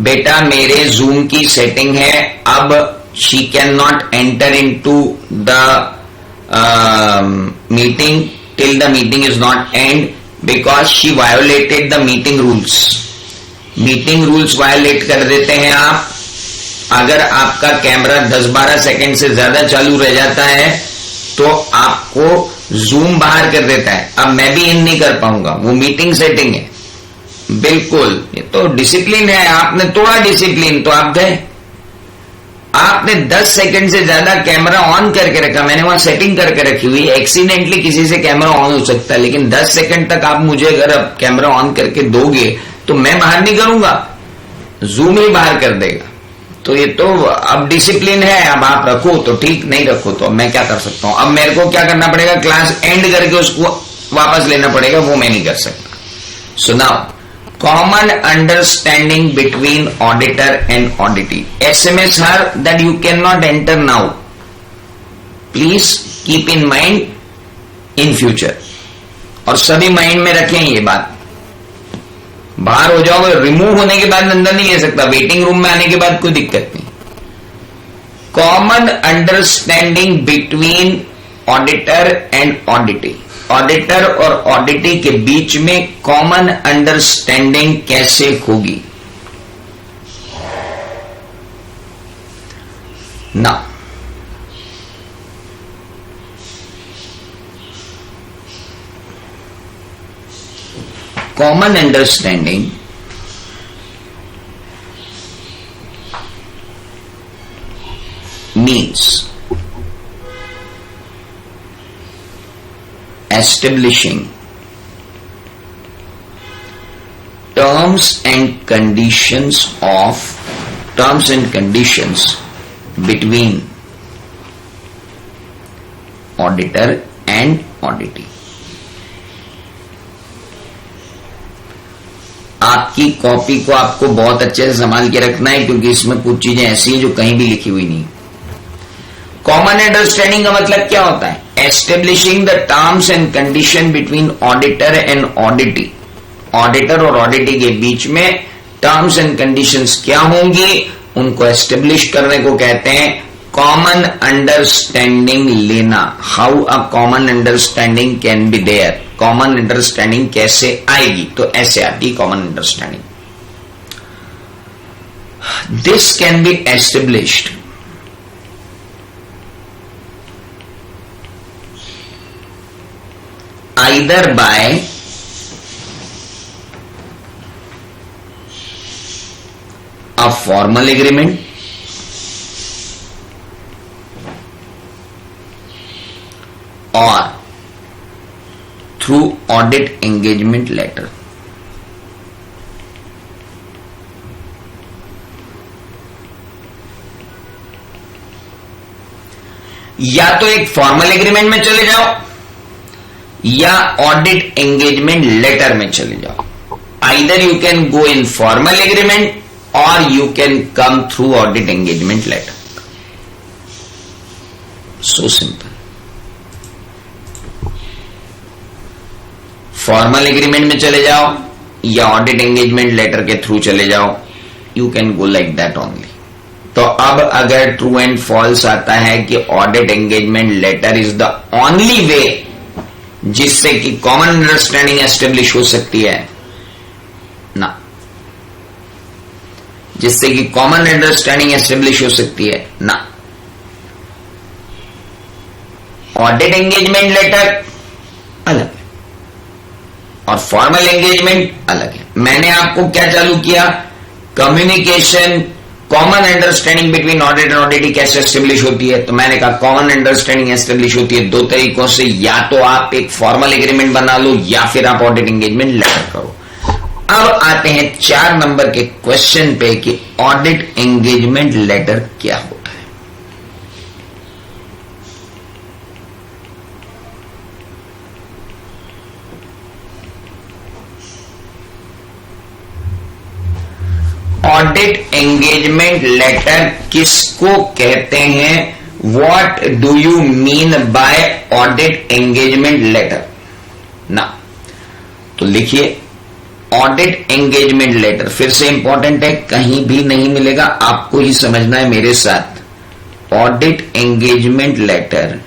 बेटा मेरे जूम की सेटिंग है, अब she can not enter into the meeting till the meeting is not and because she violated the meeting rules. Meeting rules violet कर देते हैं आप। अगर आपका कैमरा 10-12 सेकंड से ज्यादा चालू रह जाता है तो आपको जूम बाहर कर देता है। अब मैं भी इन नहीं कर पाऊंगा, वो मीटिंग सेटिंग है। बिल्कुल, ये तो डिसिप्लिन है, आपने तोड़ा डिसिप्लिन तो आप गए। आपने 10 सेकंड से ज्यादा कैमरा ऑन करके रखा, मैंने वहां सेटिंग करके रखी हुई, एक्सीडेंटली किसी से कैमरा ऑन हो सकता है, लेकिन 10 सेकंड तक आप मुझे अगर अब कैमरा ऑन करके दोगे तो मैं बाहर नहीं करूंगा, जूम ही बाहर कर देगा। तो ये तो अब डिसिप्लिन है, अब आप रखो तो ठीक, नहीं रखो तो अब मैं क्या कर सकता हूं। अब मेरे को क्या करना पड़ेगा, क्लास एंड करके उसको वापस लेना पड़ेगा, वो मैं नहीं कर सकता। So now common understanding between auditor and auditee. SMS her that you cannot enter now. Please keep in mind in future. और सभी माइंड में रखें ये बात। बाहर हो जाओगे, रिमूव होने के बाद अंदर नहीं ले सकता, वेटिंग रूम में आने के बाद कोई दिक्कत नहीं। Common understanding between auditor and auditee. Auditor और ऑडिटी के बीच में कॉमन अंडरस्टैंडिंग कैसे होगी ना। Common understanding means establishing terms and conditions between auditor and auditee। आपकी कॉपी को आपको बहुत अच्छे से संभाल के रखना है, क्योंकि इसमें कुछ चीजें ऐसी हैं जो कहीं भी लिखी हुई नहीं। कॉमन अंडरस्टैंडिंग का मतलब क्या होता है, establishing the terms and condition between auditor and auditee. Auditor और ऑडिटी के बीच में टर्म्स एंड कंडीशंस क्या होंगी, उनको एस्टेब्लिश करने को कहते हैं कॉमन अंडरस्टैंडिंग लेना। How a common understanding can be there, common understanding कैसे आएगी, तो ऐसे आती है common understanding. This can be established either by a formal agreement or through audit engagement letter। या तो एक फॉर्मल एग्रीमेंट में चले जाओ या ऑडिट एंगेजमेंट लेटर में चले जाओ। Either you can go in formal agreement और you can come through audit engagement letter. So simple. Formal agreement में चले जाओ या ऑडिट एंगेजमेंट लेटर के थ्रू चले जाओ, you can go like that only. तो अब अगर ट्रू एंड फॉल्स आता है कि audit engagement letter is the only way जिससे कि कॉमन अंडरस्टैंडिंग एस्टेब्लिश हो सकती है ना, जिससे कि कॉमन अंडरस्टैंडिंग एस्टेब्लिश हो सकती है ना। ऑडिट एंगेजमेंट लेटर अलग है और फॉर्मल एंगेजमेंट अलग है। मैंने आपको क्या चालू किया, communication, common understanding between audit and auditee कैसे एस्टेब्लिश होती है। तो मैंने कहा कॉमन अंडरस्टैंडिंग एस्टेब्लिश होती है दो तरीकों से, या तो आप एक फॉर्मल एग्रीमेंट बना लो या फिर आप ऑडिट एंगेजमेंट लेटर करो। अब आते हैं 4 नंबर के क्वेश्चन पे कि ऑडिट एंगेजमेंट लेटर क्या होता है। ऑडिट एंगेजमेंट लेटर किसको कहते हैं, what do you mean by audit engagement letter ना। तो लिखिए ऑडिट एंगेजमेंट लेटर, फिर से इंपॉर्टेंट है, कहीं भी नहीं मिलेगा, आपको ही समझना है मेरे साथ। Audit engagement letter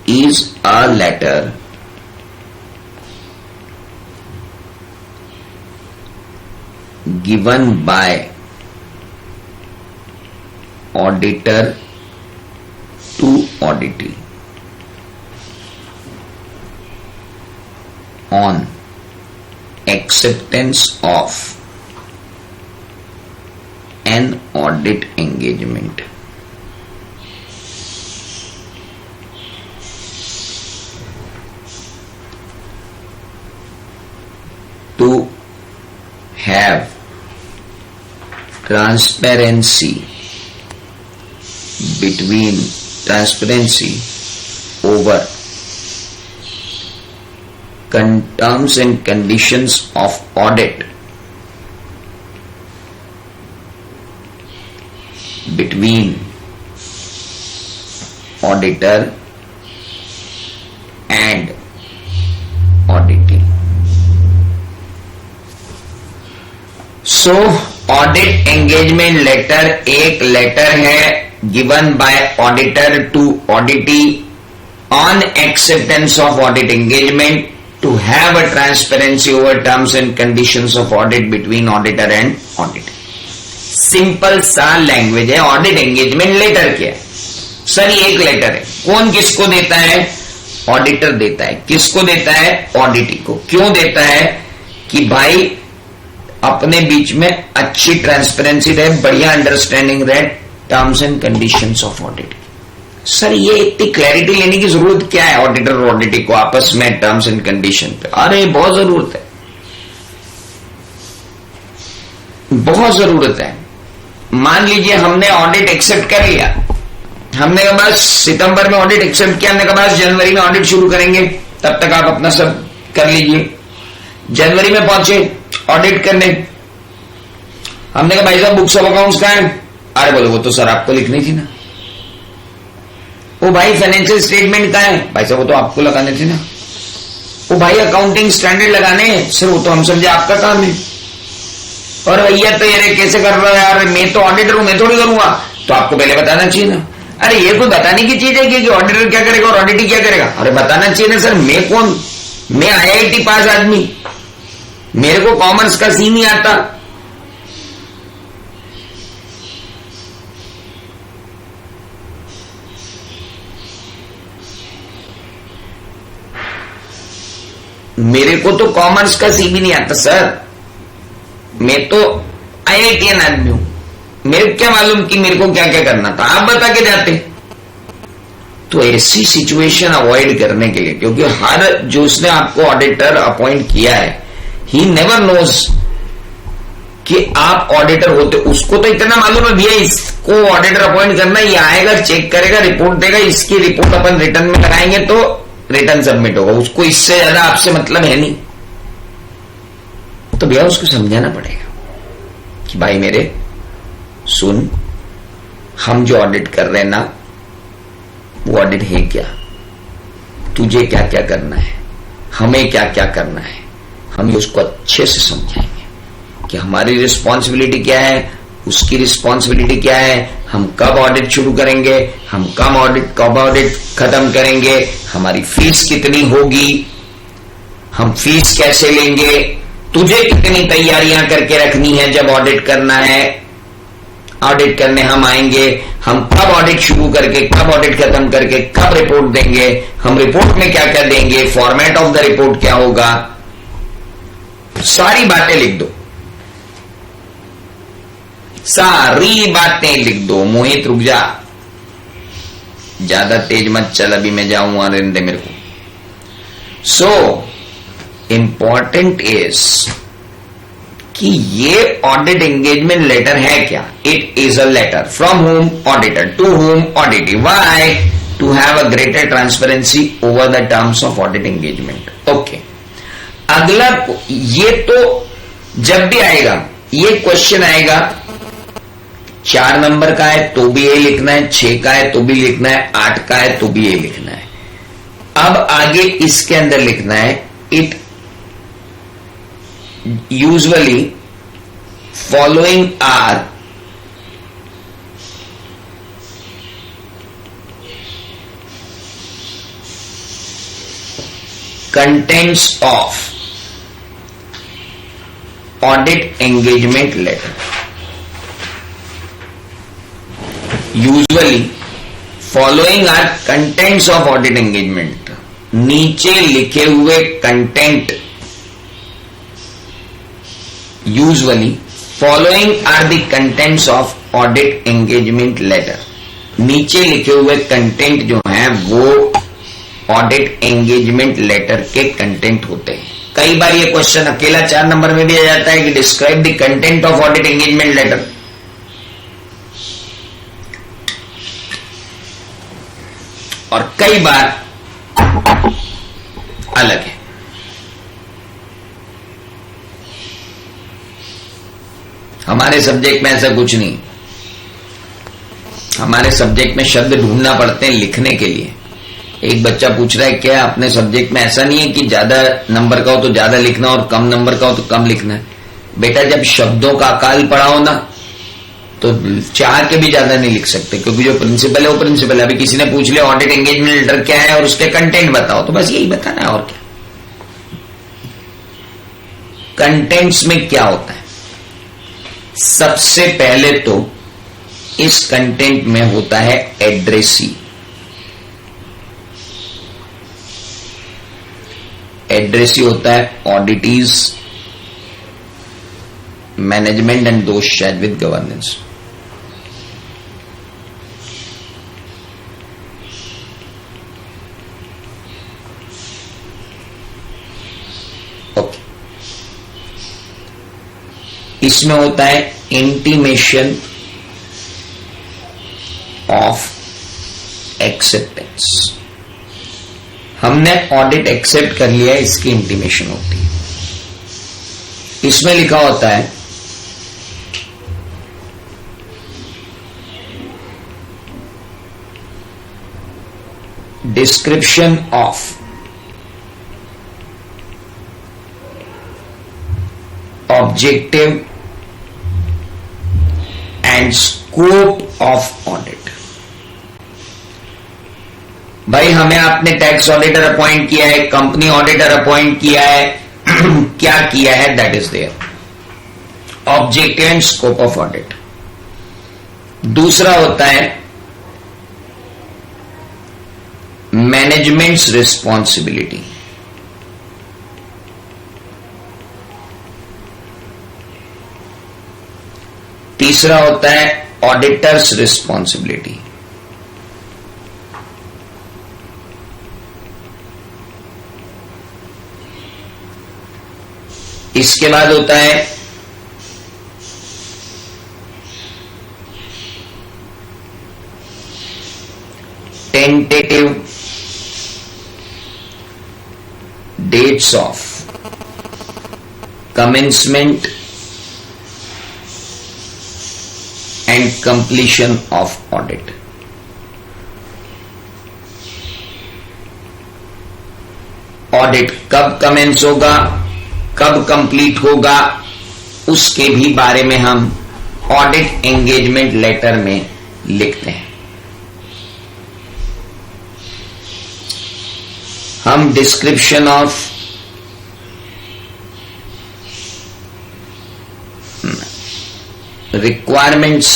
is a letter given by auditor to auditee on acceptance of an audit engagement. To have transparency over terms and conditions of audit between auditor and auditee. So audit engagement letter एक letter है given by auditor to auditee on acceptance of audit engagement to have a transparency over terms and conditions of audit between auditor and auditor. Simple सा language है. Audit engagement letter क्या है sir? ये एक letter है. कौन किसको देता है? ऑडिटर देता है. किसको देता है? ऑडिटी को. क्यों देता है? कि भाई अपने बीच में अच्छी ट्रांसपेरेंसी रहे, बढ़िया अंडरस्टैंडिंग रहे terms and conditions of audit. Sir ये इतनी क्लैरिटी लेने की जरूरत क्या है ऑडिटर और ऑडिटी को आपस में टर्म्स एंड कंडीशन पे? अरे बहुत जरूरत है, बहुत जरूरत है. मान लीजिए हमने ऑडिट एक्सेप्ट कर लिया, हमने कहा बस सितंबर में ऑडिट एक्सेप्ट किया, हमने कहा बस जनवरी में ऑडिट शुरू करेंगे, तब तक आप अपना सब कर लीजिए. जनवरी में पहुंचे ऑडिट करने, हमने कहा भाई साहब बुक्स ऑफ अकाउंट्स कहां है? अरे बोलो वो तो सर आपको लिखनी थी ना. ओ भाई फाइनेंशियल स्टेटमेंट कहां है? भाई साहब वो तो आपको लगाने थे ना. ओ भाई अकाउंटिंग स्टैंडर्ड लगाने हैं सर, वो तो हम समझे आपका काम है. और भैया तो यार कैसे कर रहा है यार, मैं तो ऑडिटर हूं, मैं थोड़ी करूंगा. तो आपको पहले बताना चाहिए ना. अरे ये कोई बताने की चीज है कि ऑडिटर क्या करेगा और ऑडिटी क्या करेगा? अरे बताना चाहिए ना सर. मैं कौन? मैं IIT पास आदमी, मेरे को कॉमर्स का सी नहीं आता. मेरे को तो कॉमर्स का सी भी नहीं आता सर. मैं तो IITian आदमी हूं. मेरे को क्या मालूम कि मेरे को क्या क्या करना था? आप बता के जाते. तो ऐसी सिचुएशन अवॉइड करने के लिए, क्योंकि हर जो उसने आपको ऑडिटर अपॉइंट किया है, ही नेवर नोज कि आप ऑडिटर होते. उसको तो इतना मालूम है भैया इसको ऑडिटर अपॉइंट करना, ये आएगा चेक करेगा रिपोर्ट देगा, इसकी रिपोर्ट अपन रिटर्न में लगाएंगे तो रिटर्न सबमिट होगा. उसको इससे ज्यादा आपसे मतलब है नहीं. तो भैया उसको समझाना पड़ेगा कि भाई मेरे सुन, हम जो ऑडिट कर रहे हैं ना वो ऑडिट है क्या, तुझे क्या क्या करना है, हमें क्या क्या करना है. हम उसको अच्छे से समझाएंगे कि हमारी रिस्पॉन्सिबिलिटी क्या है, उसकी रिस्पॉन्सिबिलिटी क्या है, हम कब ऑडिट शुरू करेंगे, हम कब ऑडिट खत्म करेंगे, हमारी फीस कितनी होगी, हम फीस कैसे लेंगे, तुझे कितनी तैयारियां करके रखनी है जब ऑडिट करना है, ऑडिट करने हम आएंगे, हम कब ऑडिट शुरू करके कब ऑडिट खत्म करके कब रिपोर्ट देंगे, हम रिपोर्ट में क्या क्या देंगे, फॉर्मेट ऑफ द रिपोर्ट क्या होगा, सारी बातें लिख दो. सारी बातें लिख दो. मोहित रुक जा, ज्यादा तेज मत चल, अभी मैं जाऊंगा, रहने दे मेरे को. सो इंपॉर्टेंट इज कि ये ऑडिट एंगेजमेंट लेटर है क्या? It is a letter from home auditor to home auditee. Why? To have a greater transparency over the terms of audit engagement. Okay, अगला ये तो जब भी आएगा ये क्वेश्चन आएगा, 4 नंबर का है तो भी ये लिखना है, 6 का है तो भी लिखना है, 8 का है तो भी ये लिखना है. अब आगे इसके अंदर लिखना है, it usually following are contents of audit engagement letter. Usually following are contents of audit engagement. नीचे लिखे हुए content usually following are the contents of audit engagement letter. नीचे लिखे हुए कंटेंट जो हैं वो ऑडिट एंगेजमेंट लेटर के कंटेंट होते हैं। कई बार ये क्वेश्चन अकेला 4 नंबर में दिया जाता है कि describe the content of audit engagement letter. और कई बार अलग है। हमारे सब्जेक्ट में ऐसा कुछ नहीं। हमारे सब्जेक्ट में शब्द ढूंढना पड़ते हैं लिखने के लिए। एक बच्चा पूछ रहा है क्या अपने सब्जेक्ट में ऐसा नहीं है कि ज्यादा नंबर का हो तो ज्यादा लिखना और कम नंबर का हो तो कम लिखना है? बेटा जब शब्दों का अकाल पड़ा हो ना तो 4 के भी ज्यादा नहीं लिख सकते, क्योंकि जो प्रिंसिपल है वो प्रिंसिपल है। अभी किसी ने पूछ लिया ऑडिट एंगेजमेंट लेटर क्या है और उसके कंटेंट बताओ, तो बस यही बताना है और क्या। कंटेंट्स में क्या होता है? सबसे पहले तो इस कंटेंट में होता है एड्रेसी। एड्रेसी होता है ऑडिटीज, management and those charged with governance. Okay, इसमें होता है इंटीमेशन ऑफ एक्सेप्टेंस। हमने ऑडिट एक्सेप्ट कर लिया, इसकी इंटीमेशन होती है। इसमें लिखा होता है description of objective and scope of audit. भाई हमें आपने टैक्स ऑडिटर अपॉइंट किया है, कंपनी ऑडिटर अपॉइंट किया है, क्या किया है, that is there objective and scope of audit. दूसरा होता है मैनेजमेंट्स रिस्पॉन्सिबिलिटी। तीसरा होता है ऑडिटर्स रिस्पॉन्सिबिलिटी। इसके बाद होता है tentative dates of commencement and completion of audit. Audit कब कमेंस होगा, कब कंप्लीट होगा, उसके भी बारे में हम ऑडिट एंगेजमेंट लेटर में लिखते हैं। हम description of requirements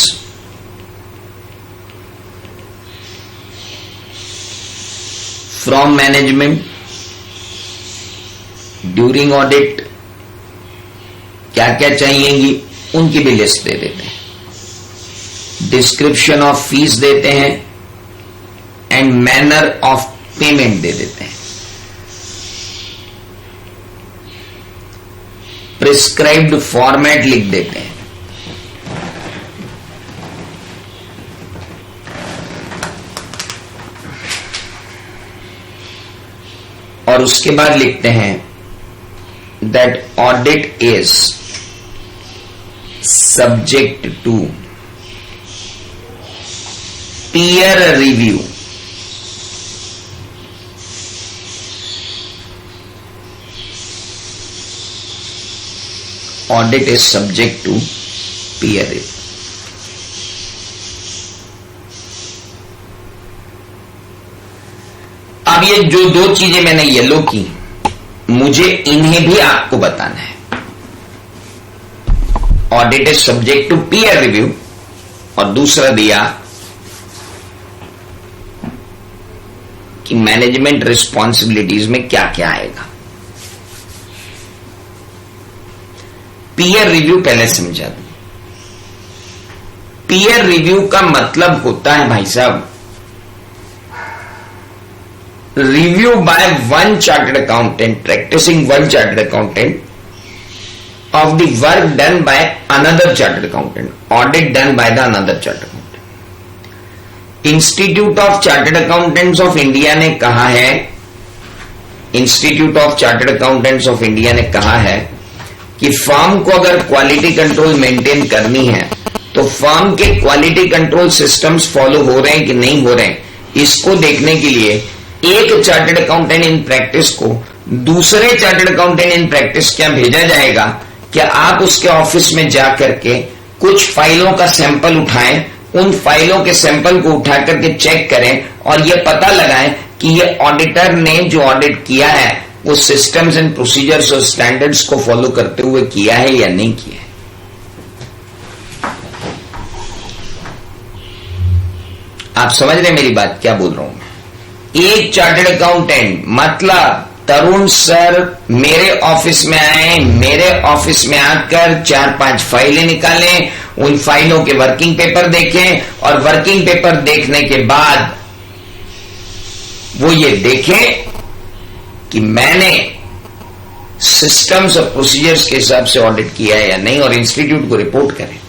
from management during audit क्या क्या चाहिएगी उनकी भी लिस्ट दे देते हैं। डिस्क्रिप्शन ऑफ फीस देते हैं एंड मैनर ऑफ पेमेंट दे देते हैं। प्रिस्क्राइब्ड फॉर्मेट लिख देते हैं। और उसके बाद लिखते हैं that audit is subject to peer review. Audit is subject to peer review. अब ये जो 2 चीजें मैंने येलो की, मुझे इन्हें भी आपको बताना है। Audit is subject to peer review और दूसरा दिया कि मैनेजमेंट रिस्पॉन्सिबिलिटीज में क्या क्या आएगा। पीयर रिव्यू पहले समझा दूं। पीयर रिव्यू का मतलब होता है भाई साहब, review by one chartered accountant practicing one chartered accountant of the work done by another chartered accountant, audit done by the another chartered accountant. Institute of Chartered Accountants of India ने कहा है, Institute of Chartered Accountants of India ने कहा है कि firm को अगर quality control maintain करनी है तो फर्म के क्वालिटी कंट्रोल सिस्टम्स फॉलो हो रहे हैं कि नहीं हो रहे हैं, इसको देखने के लिए एक चार्टर्ड अकाउंटेंट इन प्रैक्टिस को दूसरे चार्टर्ड अकाउंटेंट इन प्रैक्टिस क्या भेजा जाएगा, क्या आप उसके ऑफिस में जाकर के कुछ फाइलों का सैंपल उठाएं, उन फाइलों के सैंपल को उठा करके चेक करें और यह पता लगाएं कि ये ऑडिटर ने जो ऑडिट किया है वो सिस्टम्स एंड प्रोसीजर्स और स्टैंडर्ड्स को फॉलो करते हुए किया है या नहीं किया है। आप समझ रहे मेरी बात क्या बोल रहा हूं। एक चार्टर्ड अकाउंटेंट मतलब तरुण सर मेरे ऑफिस में आए, मेरे ऑफिस में आकर 4-5 फाइलें निकालें, उन फाइलों के वर्किंग पेपर देखें और वर्किंग पेपर देखने के बाद वो ये देखें कि मैंने सिस्टम्स और प्रोसीजर्स के हिसाब से ऑडिट किया है या नहीं और इंस्टीट्यूट को रिपोर्ट करें।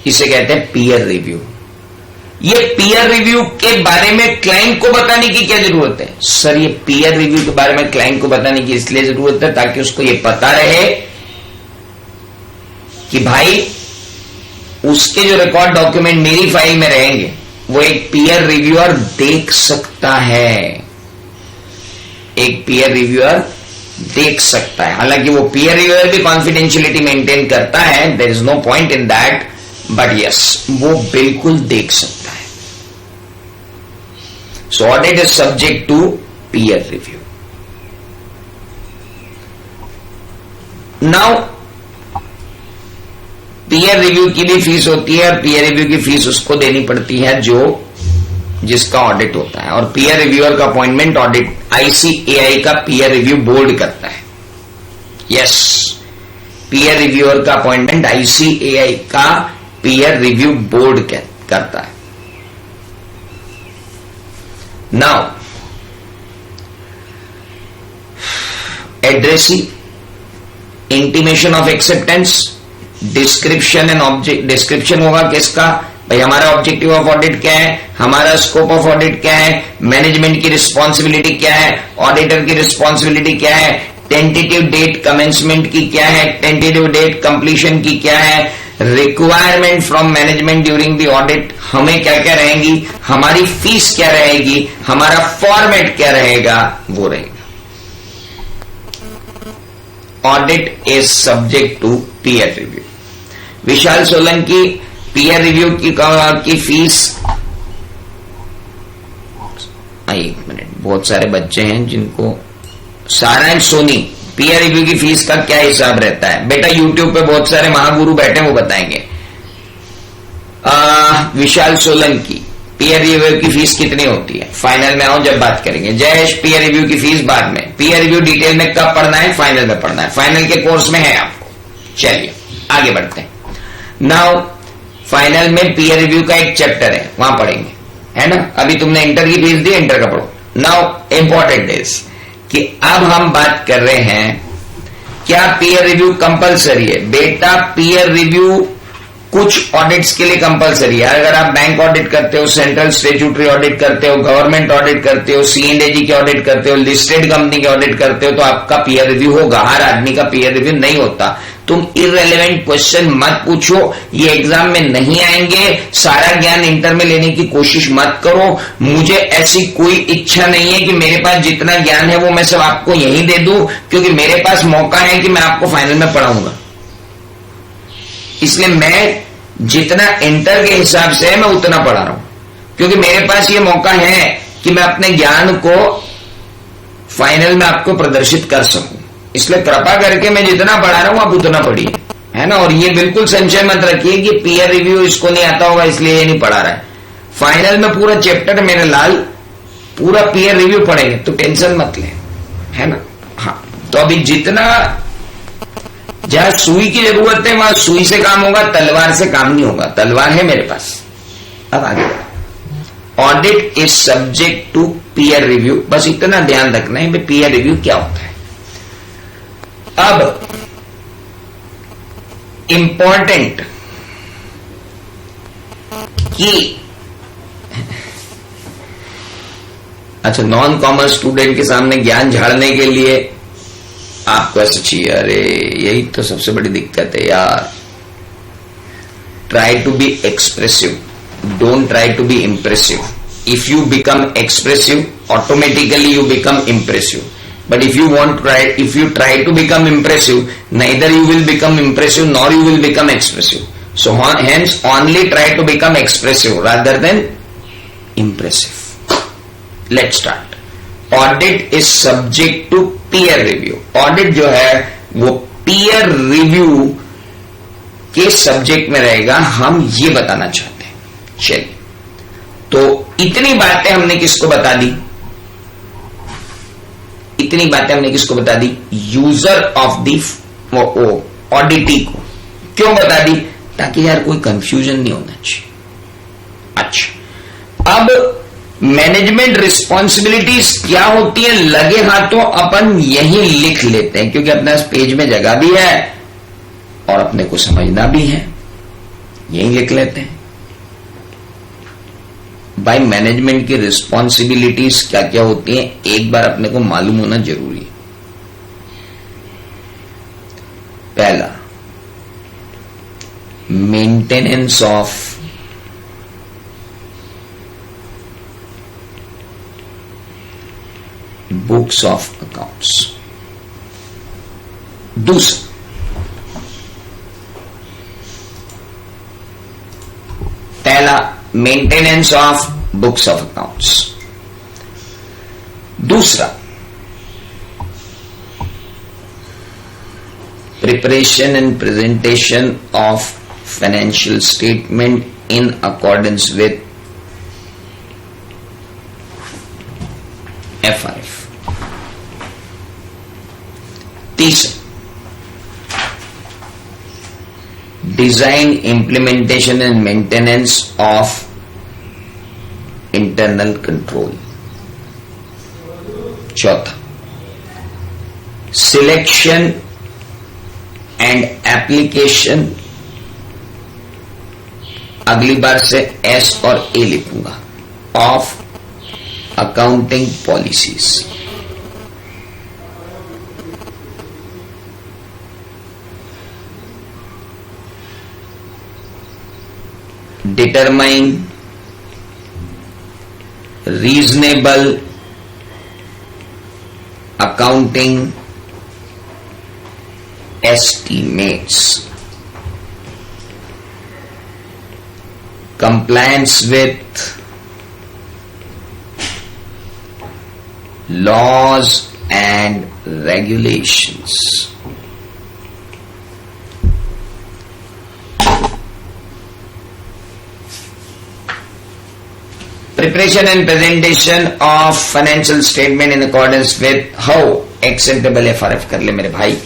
इसे कहते हैं पीयर रिव्यू। ये पीयर रिव्यू के बारे में क्लाइंट को बताने की क्या जरूरत है? सर ये पीयर रिव्यू के बारे में क्लाइंट को बताने की इसलिए जरूरत है ताकि उसको ये पता रहे कि भाई उसके जो रिकॉर्ड डॉक्यूमेंट मेरी फाइल में रहेंगे वो एक पीयर रिव्यूअर देख सकता है, एक पीयर रिव्यूअर देख सकता है। हालांकि वो पीयर रिव्यूअर भी कॉन्फिडेंशियलिटी मेंटेन करता है, there is no point in that, but yes वो बिल्कुल देख सकता है। So audit is subject to peer review. Now peer review की भी फीस होती है और peer review की फीस उसको देनी पड़ती है जिसका ऑडिट होता है और peer reviewer का अपॉइंटमेंट ऑडिट ICAI का peer review बोर्ड करता है। यस, peer reviewer का अपॉइंटमेंट ICAI का peer review बोर्ड करता है। Now, addressee, intimation of acceptance, description and object, description होगा किसका, भाई हमारा ऑब्जेक्टिव ऑफ ऑडिट क्या है, हमारा स्कोप ऑफ ऑडिट क्या है, मैनेजमेंट की रिस्पॉन्सिबिलिटी क्या है, ऑडिटर की रिस्पॉन्सिबिलिटी क्या है, टेंटेटिव डेट कमेंसमेंट की क्या है, टेंटेटिव डेट कंप्लीशन की क्या है, requirement from management during the audit, हमें क्या क्या रहेंगी, हमारी फीस क्या रहेगी, हमारा फॉर्मेट क्या रहेगा, वो रहेगा। Audit is subject to peer review. Vishal Solanki peer review की फीस, एक मिनट, बहुत सारे बच्चे हैं जिनको, सारांश सोनी पीयर रिव्यू की फीस का क्या हिसाब रहता है? बेटा यूट्यूब पे बहुत सारे महागुरु बैठे हैं वो बताएंगे। विशाल सोलंकी पीयर रिव्यू की फीस कितनी होती है? फाइनल में आओ जब बात करेंगे। जयेश पीयर रिव्यू की फीस बाद में, पीयर रिव्यू डिटेल में कब पढ़ना है? फाइनल में पढ़ना है, फाइनल के कोर्स में है आपको। चलिए आगे बढ़ते हैं। नाउ फाइनल में पीयर रिव्यू का एक चैप्टर है, वहां पढ़ेंगे, है ना। अभी तुमने इंटर की फीस दी, इंटर का पढ़ो। नाउ इंपॉर्टेंट इज कि अब हम बात कर रहे हैं क्या पीयर रिव्यू कंपलसरी है? बेटा पीयर रिव्यू कुछ ऑडिट्स के लिए कंपलसरी है। अगर आप बैंक ऑडिट करते हो, सेंट्रल स्टैट्यूटरी ऑडिट करते हो, गवर्नमेंट ऑडिट करते हो, C&AG के ऑडिट करते हो, लिस्टेड कंपनी के ऑडिट करते हो, तो आपका पीयर रिव्यू होगा। हर आदमी का पीयर रिव्यू नहीं होता। तुम इररेलेवेंट क्वेश्चन मत पूछो, ये एग्जाम में नहीं आएंगे। सारा ज्ञान इंटर में लेने की कोशिश मत करो। मुझे ऐसी कोई इच्छा नहीं है कि मेरे पास जितना ज्ञान है वो मैं सब आपको यहीं दे दूं, क्योंकि मेरे पास मौका है कि मैं आपको फाइनल में पढ़ाऊंगा। इसलिए मैं जितना इंटर के हिसाब से है मैं उतना पढ़ा रहा हूं, क्योंकि मेरे पास ये मौका है कि मैं अपने ज्ञान को फाइनल में आपको प्रदर्शित कर सकूं। इसलिए कृपा करके मैं जितना पढ़ा रहा हूं आप उतना पढ़िए, है ना। और ये बिल्कुल संशय मत रखिए कि पीयर रिव्यू इसको नहीं आता होगा इसलिए ये नहीं पढ़ा रहा है। फाइनल में पूरा चैप्टर मेरे लाल पूरा पीयर रिव्यू पढ़ेंगे, तो टेंशन मत लें, है ना। हाँ, तो अभी जितना जहां सुई की जरूरत है वहां सुई से काम होगा, तलवार से काम नहीं होगा। तलवार है मेरे पास। अब आगे, audit is subject to peer review. बस इतना ध्यान रखना है भाई पीयर रिव्यू क्या होता है। अब इंपॉर्टेंट कि अच्छा, नॉन कॉमर्स स्टूडेंट के सामने ज्ञान झाड़ने के लिए आपको ऐसा चाहिए, अरे यही तो सबसे बड़ी दिक्कत है यार। Try to be expressive, don't try to be impressive. If you become expressive, automatically you become impressive. But if you try to become impressive, neither you will become impressive nor you will become expressive. So hence only try to become expressive rather than impressive. Let's start. Audit is subject to peer review. Audit जो है वो peer review के subject में रहेगा, हम ये बताना चाहते हैं। चलिए, तो इतनी बातें हमने किसको बता दी? इतनी बातें हमने किसको बता दी? यूजर ऑफ दी ऑडिटी को। क्यों बता दी? ताकि यार कोई कंफ्यूजन नहीं होना चाहिए। अच्छा, अब मैनेजमेंट रिस्पॉन्सिबिलिटीज क्या होती है, लगे हाथों अपन यही लिख लेते हैं क्योंकि अपने पेज में जगह भी है और अपने को समझना भी है, यही लिख लेते हैं। भाई मैनेजमेंट की रिस्पॉन्सिबिलिटीज क्या क्या होती हैं, एक बार अपने को मालूम होना जरूरी है। पहला, maintenance of books of accounts. दूसरा, पहला maintenance of books of accounts. दूसरा, preparation and presentation of financial statement in accordance with FRF। तीसरा, design, implementation and maintenance of internal control। चौथा, selection and application, अगली बार से S और A लिखूंगा, of accounting policies। determine reasonable accounting estimates, compliance with laws and regulations। Preparation and presentation of financial statement in accordance with how acceptable FRF कर ले मेरे भाई।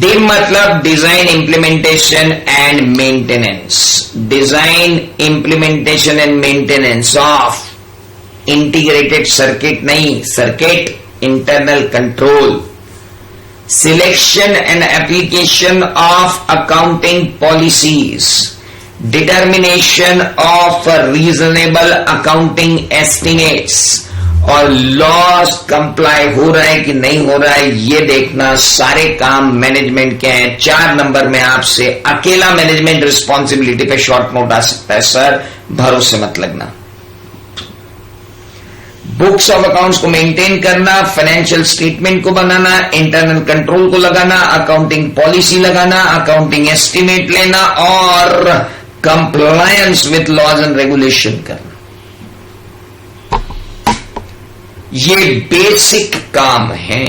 D मतलब design, implementation and maintenance. Design, implementation and maintenance of integrated circuit, नहीं circuit internal control. Selection and application of accounting policies. Determination of reasonable accounting estimates. और laws comply हो रहा है कि नहीं हो रहा है ये देखना। सारे काम मैनेजमेंट के हैं। 4 नंबर में आपसे अकेला मैनेजमेंट रिस्पॉन्सिबिलिटी पे शॉर्ट नोट आ सकता है, सर भरोसे मत लगना। बुक्स ऑफ अकाउंट्स को मेंटेन करना, फाइनेंशियल स्टेटमेंट को बनाना, इंटरनल कंट्रोल को लगाना, अकाउंटिंग पॉलिसी लगाना, अकाउंटिंग एस्टिमेट लेना और compliance with laws and regulation करना। ये बेसिक काम है।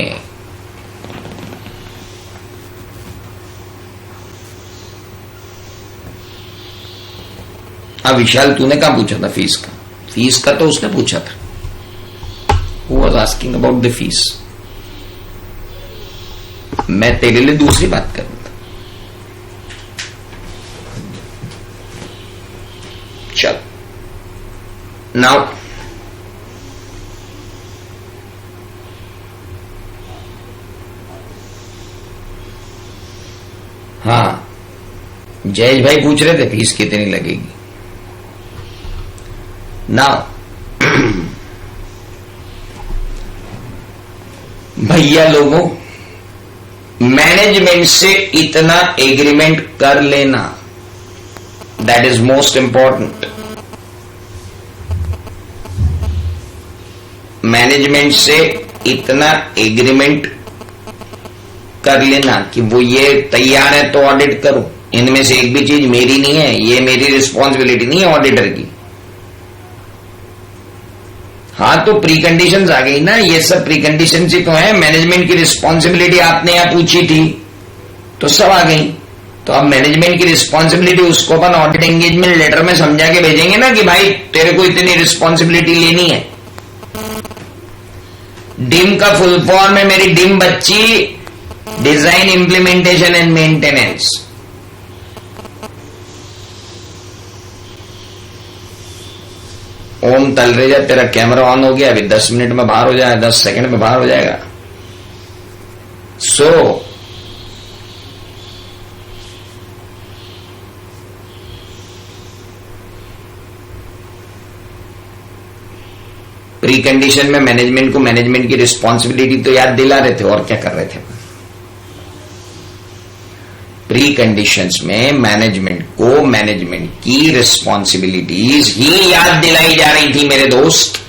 अब विशाल तूने कहां पूछा था फीस का? फीस का तो उसने पूछा था। Who was asking about the fees? मैं तेरे लिए दूसरी बात करूंगा। चल नाउ हाँ, जयेश भाई पूछ रहे थे फीस कितनी लगेगी। नाउ भैया लोगों, मैनेजमेंट से इतना एग्रीमेंट कर लेना, that is most important. Management से इतना एग्रीमेंट कर लेना कि वो ये तैयार है तो ऑडिट करो। इनमें से एक भी चीज मेरी नहीं है, ये मेरी रिस्पॉन्सिबिलिटी नहीं है ऑडिटर की। हाँ, तो प्री कंडीशंस आ गई ना, ये सब प्री कंडीशन ही तो है। मैनेजमेंट की रिस्पॉन्सिबिलिटी आपने यहां पूछी थी तो सब आ गई। तो अब मैनेजमेंट की रिस्पॉन्सिबिलिटी उसको अपन ऑडिट एंगेजमेंट लेटर में समझा के भेजेंगे ना कि भाई तेरे को इतनी रिस्पॉन्सिबिलिटी लेनी है। डिम का फुल फॉर्म है मेरी डिम बच्ची, डिजाइन इंप्लीमेंटेशन एंड मेंटेनेंस। ओम तलरेजा, तेरा कैमरा ऑन हो गया, अभी 10 मिनट में बाहर हो जाएगा, 10 सेकंड में बाहर हो जाएगा। सो प्री कंडीशन में मैनेजमेंट को मैनेजमेंट की रिस्पॉन्सिबिलिटी तो याद दिला रहे थे, और क्या कर रहे थे। प्री कंडीशंस में मैनेजमेंट को मैनेजमेंट की रिस्पॉन्सिबिलिटीज ही याद दिलाई जा रही थी मेरे दोस्त,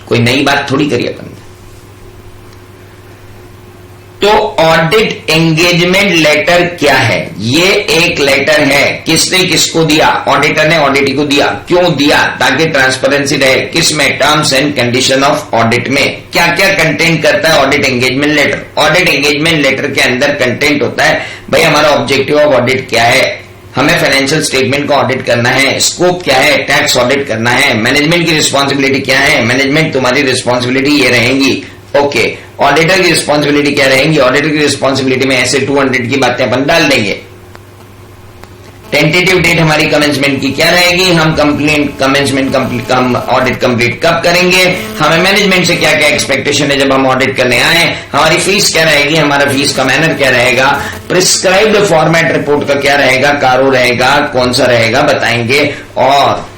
कोई नई बात थोड़ी करी अपन ने। तो ऑडिट एंगेजमेंट लेटर क्या है? ये एक लेटर है, किसने किसको दिया? ऑडिटर ने ऑडिटी को दिया। क्यों दिया? ताकि ट्रांसपेरेंसी रहे। किसमें? Terms and condition of audit में। क्या क्या कंटेंट करता है audit engagement letter? Audit engagement letter के अंदर कंटेंट होता है, भाई हमारा ऑब्जेक्टिव ऑफ ऑडिट क्या है, हमें फाइनेंशियल स्टेटमेंट को ऑडिट करना है, स्कोप क्या है, टैक्स ऑडिट करना है, मैनेजमेंट की रिस्पॉन्सिबिलिटी क्या है, मैनेजमेंट तुम्हारी रिस्पॉन्सिबिलिटी ये रहेंगी। ओके, ऑडिटर की रिस्पॉन्सिबिलिटी क्या रहेंगी? ऑडिटर की रिस्पॉन्सिबिलिटी में ऐसे 200 की बातें अपन डाल देंगे। टेंटेटिव डेट हमारी कमेंसमेंट की क्या रहेगी, हम कमेंसमेंट ऑडिट कंप्लीट कब करेंगे, हमें मैनेजमेंट से क्या क्या एक्सपेक्टेशन है जब हम ऑडिट करने आए, हमारी फीस क्या रहेगी, हमारा फीस का मैनर क्या रहेगा, प्रिस्क्राइब्ड फॉर्मेट रिपोर्ट का क्या रहेगा, कारो रहेगा, कौन सा रहेगा बताएंगे। और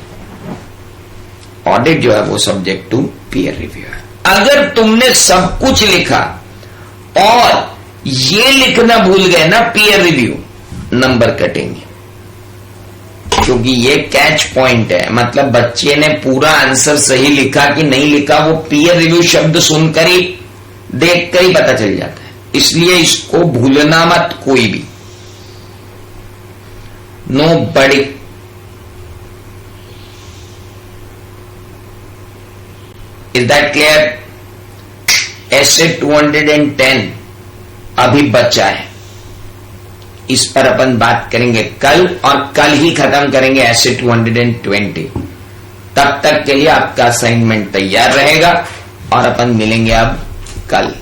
ऑडिट जो है वो सब्जेक्ट टू पीयर रिव्यू है। अगर तुमने सब कुछ लिखा और ये लिखना भूल गए ना पीयर रिव्यू, नंबर कटेंगे। क्योंकि ये कैच पॉइंट है, मतलब बच्चे ने पूरा आंसर सही लिखा कि नहीं लिखा वो पीयर रिव्यू शब्द सुनकर ही देखकर ही पता चल जाता है। इसलिए इसको भूलना मत कोई भी। नो बड़ी इज दैट क्लियर? ऐसे 210 अभी बचा है, इस पर अपन बात करेंगे कल, और कल ही खत्म करेंगे ऐसे 220। तब तक के लिए आपका असाइनमेंट तैयार रहेगा और अपन मिलेंगे अब कल।